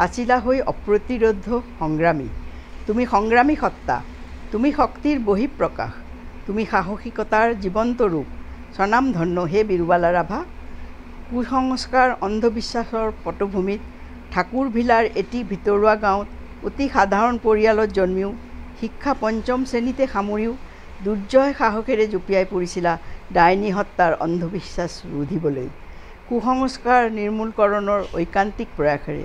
আছিলা হৈ অপ্ৰতিৰোধ সংগ্ৰামী তুমি সংগ্ৰামী সত্তা তুমি শক্তিৰ বহিঃপ্ৰকাশ তুমি সাহসিকতাৰ জীৱন্ত ৰূপ স্বনামধন্য হে বিৰুবালা ৰাভা কুসংস্কাৰ অন্ধবিশ্বাসৰ পটভূমিত ঠাকুৰভিলাৰ এটি ভিতৰুৱা গাঁৱত অতি সাধাৰণ পৰিয়ালত জন্মিও শিক্ষা 5ম শ্ৰেণীতে সামৰিও দুৰ্জয় সাহসেৰে জঁপিয়াই পৰিছিলা ডাইনী হত্যাৰ অন্ধবিশ্বাস ৰুধিবলৈ কুসংস্কাৰ নিৰ্মূলকৰণৰ ঐকান্তিক প্ৰয়াসেৰে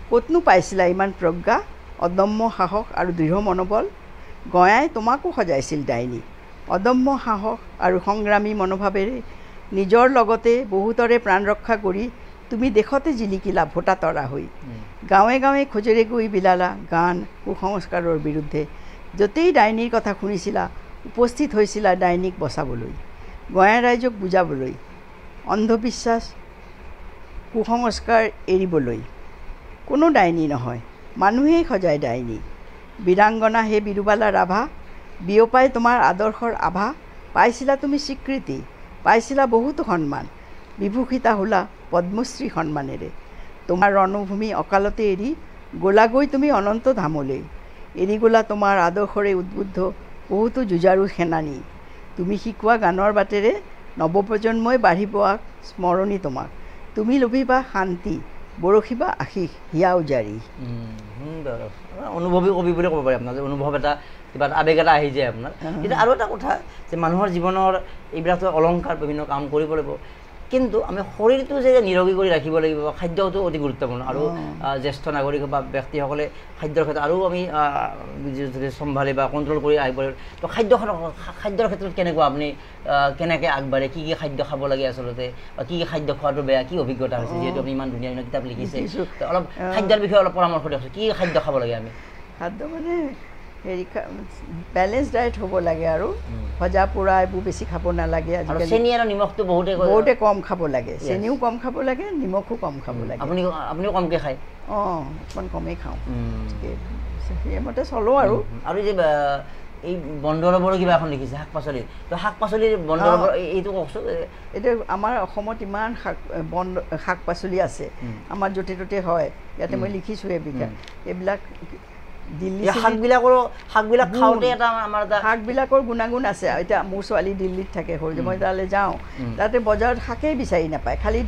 ক'তনো পাইছিলা ইমান প্ৰজ্ঞা অদম্য সাহস আৰু দৃঢ় মনোবল গঞাই তোমাকো সজাইছিল ডাইনী অদম্য সাহস আৰু সংগ্ৰামী মনোভাৱেৰে নিজৰ লগতে বহুতৰে প্ৰাণ ৰক্ষা কৰি তুমি দেশতে জিলিকিলা ভোটা তৰা হৈ গাঁৱে গাঁৱে খোজেৰে গৈ বিলালা গান কুসংস্কাৰৰ বিৰুদ্ধে য'তেই ডাইনীৰ কথা শুনিছিলা উপস্থিত হৈছিলা ডাইনীক বচাবলৈ গঞা ৰাইজক বুজাবলৈ অন্ধবিশ্বাস কুসংস্কাৰ এৰিবলৈ কোনো ডাইনী নহয় মানুহেই সজায় ডাইনী বীৰাংগনা হে বিৰুবালা ৰাভা বিয়পাই তোমাৰ আদৰ্শৰ আভা পাইছিলা তুমি স্বীকৃতি পাইছিলা বহুতো সন্মান বিভূষিতা হোলা পদ্মশ্ৰী সন্মানেৰে তোমাৰ ৰণভূমি অকালতে এৰি গোলাগৈ তুমি অনন্ত ধামলৈ এৰি গ'লা তোমাৰ আদৰ্শৰে উদ্বুদ্ধ বহুতো যুঁজাৰু সেনানী তুমি শিকোৱা গানৰ বাটেৰে নৱপ্ৰজন্মই বাঢ়িব স্মৰণি তোমাক তুমি লভিবা শান্তি বৰশিবা আশীষ হিয়া উজাৰি অনুভৱী কবি বুলি ক'ব পাৰি আপোনাৰ যে অনুভৱ এটা কিবা এটা আৱেগ এটা আহি যায় আপোনাৰ কিন্তু আৰু এটা কথা যে মানুহৰ জীৱনৰ এইবিলাকতো অলংকাৰ বিভিন্ন কাম কৰিব লাগিব কিন্তু আমি শৰীৰটো যে নিৰোগী কৰি ৰাখিব লাগিব খাদ্যটো অতি গুৰুত্বপূৰ্ণ আৰু জ্যেষ্ঠ নাগৰিক বা ব্যক্তিসকলে খাদ্যৰ ক্ষেত্ৰত আৰু আমি যদি চম্ভালি বা কণ্ট্ৰল কৰি আহিব লাগিব তো খাদ্যৰ ক্ষেত্ৰত কেনেকুৱা আপুনি কেনেকৈ আগবাঢ়ে কি কি খাদ্য খাব লাগে আচলতে বা কি কি খাদ্য খোৱাটো বেয়া কি অভিজ্ঞতা হৈছে যিহেতু আপুনি ইমান ধুনীয়া ধুনীয়া কিতাপ লিখিছে অলপ খাদ্যৰ বিষয়ে অলপ পৰামৰ্শ দিয়কচোন কি খাদ্য খাব লাগে আমি খাদ্য মানে হেৰি বেলেঞ্চ ডায়েট হ'ব লাগে আৰু ভজা পোৰা এইবোৰ বেছি খাব নালাগে আজিকালি চেনি আৰু নিমখটো বহুতে কম খাব লাগে চেনিও কম খাব লাগে নিমখো কম খাব লাগে আপুনিও কমকৈ খায় অকণমান কমেই খাওঁ সেইমতে চলোঁ আৰু যে এই বনদৰৱৰো কিবা এখন লিখিছে শাক পাচলি তো শাক পাচলিৰ বনদৰৱৰ এইটো কওকচোন এতিয়া আমাৰ অসমত ইমান শাক পাচলি আছে আমাৰ য'তে ত'তে হয় ইয়াতে মই লিখিছোঁ এইবিলাক দিল্লী শাকবিলাক খাওঁতে এটা আমাৰ এটা শাকবিলাকৰ গুণাগুণ আছে। এতিয়া মোৰ ছোৱালী দিল্লীত থাকে, সৰু মই তালৈ যাওঁ, তাতে বজাৰত শাকেই বিচাৰি নাপায়, খালি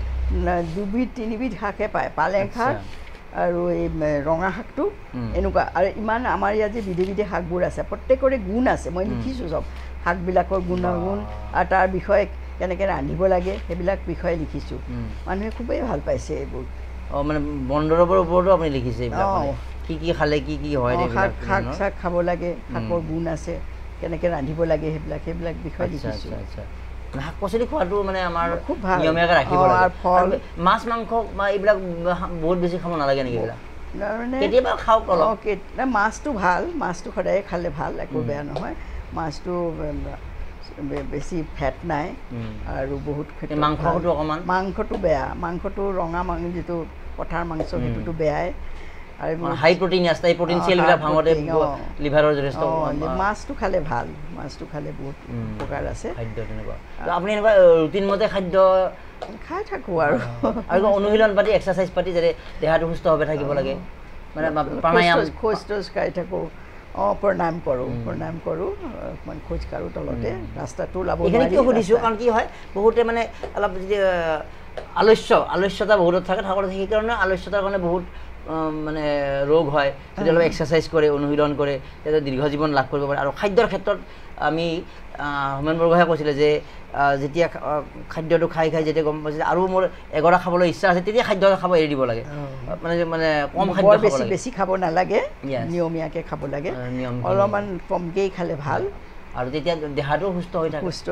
2-3বিধ শাকে পায়, পালেং শাক আৰু এই ৰঙা শাকটো এনেকুৱা। আৰু ইমান আমাৰ ইয়াত যে বিধে বিধে শাকবোৰ আছে, প্ৰত্যেকৰে গুণ আছে, মই লিখিছোঁ চব শাকবিলাকৰ গুণাগুণ আৰু তাৰ বিষয়ে কেনেকৈ ৰান্ধিব লাগে সেইবিলাক বিষয়ে লিখিছোঁ। মানুহে খুবেই ভাল পাইছে এইবোৰ। মানে বনদৰৱৰ ওপৰতো আপুনি লিখিছে এইবিলাক, কি কি খালে কি কি হয়, শাক চাক খাব লাগে, শাকৰ গুণ আছে, কেনেকৈ ৰান্ধিব লাগে সেইবিলাক বিষয়ে লিখিছোঁ। শাক পাচলি খোৱাটো মানে আমাৰ খুব ভাল, নিয়মীয়াকৈ ৰাখিব লাগে। ফল মাছ মাংস বা এইবিলাক বহুত বেছি খাব নালাগে নেকি এইবিলাক? কেতিয়াবা খাওক অলপ। মাছটো ভাল, মাছটো সদায় খালে ভাল, একো বেয়া নহয়। মাছটো বেছি ফেট নাই আৰু বহুত মাংসটো বেয়া, মাংসটো ৰঙা যিটো পঠাৰ মাংস সেইটোতো বেয়াই। আৰু হাই প্ৰটিন আছে, এই প্ৰটিন চেলবিলাক ভাঙোতে লিভাৰৰ যথেষ্ট। মাছটো খালে ভাল, মাছটো খালে বহুত উপকাৰ আছে। খাদ্য তেনেকুৱা আপুনি এনেকুৱা ৰুটিন মতে খাদ্য খাই থাকোঁ আৰু অনুশীলন পাতি এক্সাৰচাইজ পাতি যাতে দেহাটো সুস্থভাৱে থাকিব লাগে, মানে প্ৰাণায়াম খোজ তোজ কাঢ়ি থাকোঁ। প্ৰণায়াম কৰোঁ অকণমান খোজ কাঢ়োঁ তলতে, ৰাস্তাটো ওলাব এইখিনি কিয় সুধিছোঁ, কাৰণ কি হয় বহুতে মানে অলপ যদি আলস্যতা বহুতত থাকে, সেইকাৰণে আলস্যতাৰ কাৰণে বহুত মানে ৰোগ হয়। যদি অলপ এক্সাৰচাইজ কৰে, অনুশীলন কৰে, তেতিয়া দীৰ্ঘ জীৱন লাভ কৰিব পাৰে। আৰু খাদ্যৰ ক্ষেত্ৰত আমি হোমেন বৰগোহাঁয়ে কৈছিলে যে যেতিয়া খাদ্যটো খাই যেতিয়া গম পাইছে আৰু মোৰ এগৰা খাবলৈ ইচ্ছা আছে, তেতিয়া খাদ্য খাব এৰি দিব লাগে, মানে কম খাদ্য বেছি খাব নালাগে, নিয়মীয়াকৈ খাব লাগে, অলপমান কমকেই খালে ভাল। আৰু তেতিয়া দেহাটো সুস্থ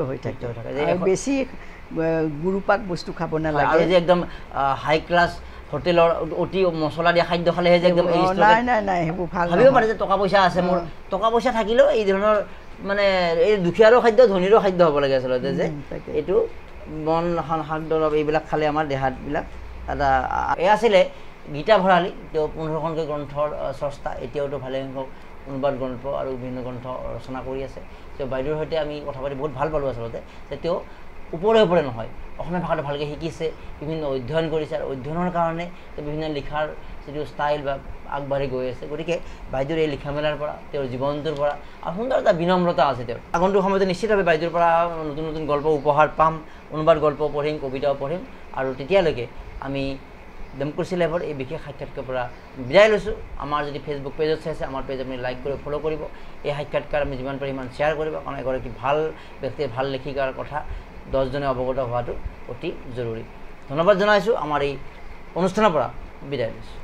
হৈ থাকে। বেছি গুৰুপাক বস্তু খাব নালাগে। আৰু যে একদম হাই ক্লাছ হোটেলৰ অতি মছলা দিয়া খাদ্য খালেহে যে একদম নাই সেইবোৰ ভাল ভাবিব পাৰে যে টকা পইচা আছে, মোৰ টকা পইচা থাকিলেও এই ধৰণৰ মানে এই দুখীয়াৰো খাদ্য ধনীৰো খাদ্য হ'ব লাগে আচলতে, যে এইটো বন শাক দৰৱ এইবিলাক খালে আমাৰ দেহাবিলাক এটা। এয়া আছিলে গীতা ভৰালী, তেওঁ 15খনকৈ গ্ৰন্থৰ স্ৰষ্টা, এতিয়াওতো ভালেসংখ্যক অনুবাদ গ্ৰন্থ আৰু বিভিন্ন গ্ৰন্থ ৰচনা কৰি আছে। তেওঁ বাইদেউৰ সৈতে আমি কথা পাতি বহুত ভাল পালোঁ আচলতে, যে তেওঁ ওপৰে নহয়, অসমীয়া ভাষাটো ভালকৈ শিকিছে, বিভিন্ন অধ্যয়ন কৰিছে, আৰু অধ্যয়নৰ কাৰণে বিভিন্ন লিখাৰ যিটো ষ্টাইল বা আগবাঢ়ি গৈ আছে। গতিকে বাইদেউৰ এই লিখা মেলাৰ পৰা, তেওঁৰ জীৱনটোৰ পৰা আৰু সুন্দৰ এটা বিনম্ৰতা আছে তেওঁৰ। আগন্তুক সময়তে নিশ্চিতভাৱে বাইদেউৰ পৰা নতুন নতুন গল্প উপহাৰ পাম, অনুবাদ গল্প পঢ়িম, কবিতাও পঢ়িম। আৰু তেতিয়ালৈকে আমি ডেমক্ৰেচি লাইভৰ এই বিশেষ সাক্ষাৎকাৰৰ পৰা বিদায় লৈছোঁ। আমাৰ যদি ফেচবুক পেজত চাইছে, আমাৰ পেজ আপুনি লাইক কৰি ফ'ল' কৰিব। এই সাক্ষাৎকাৰ আমি যিমান পাৰি সিমান শ্বেয়াৰ কৰিব, কাৰণ এগৰাকী ভাল ব্যক্তিয়ে ভাল লেখিকাৰ কথা 10জনে অৱগত হোৱাটো অতি জৰুৰী। ধন্যবাদ জনাইছোঁ। আমাৰ এই অনুষ্ঠানৰ পৰা বিদায় লৈছোঁ।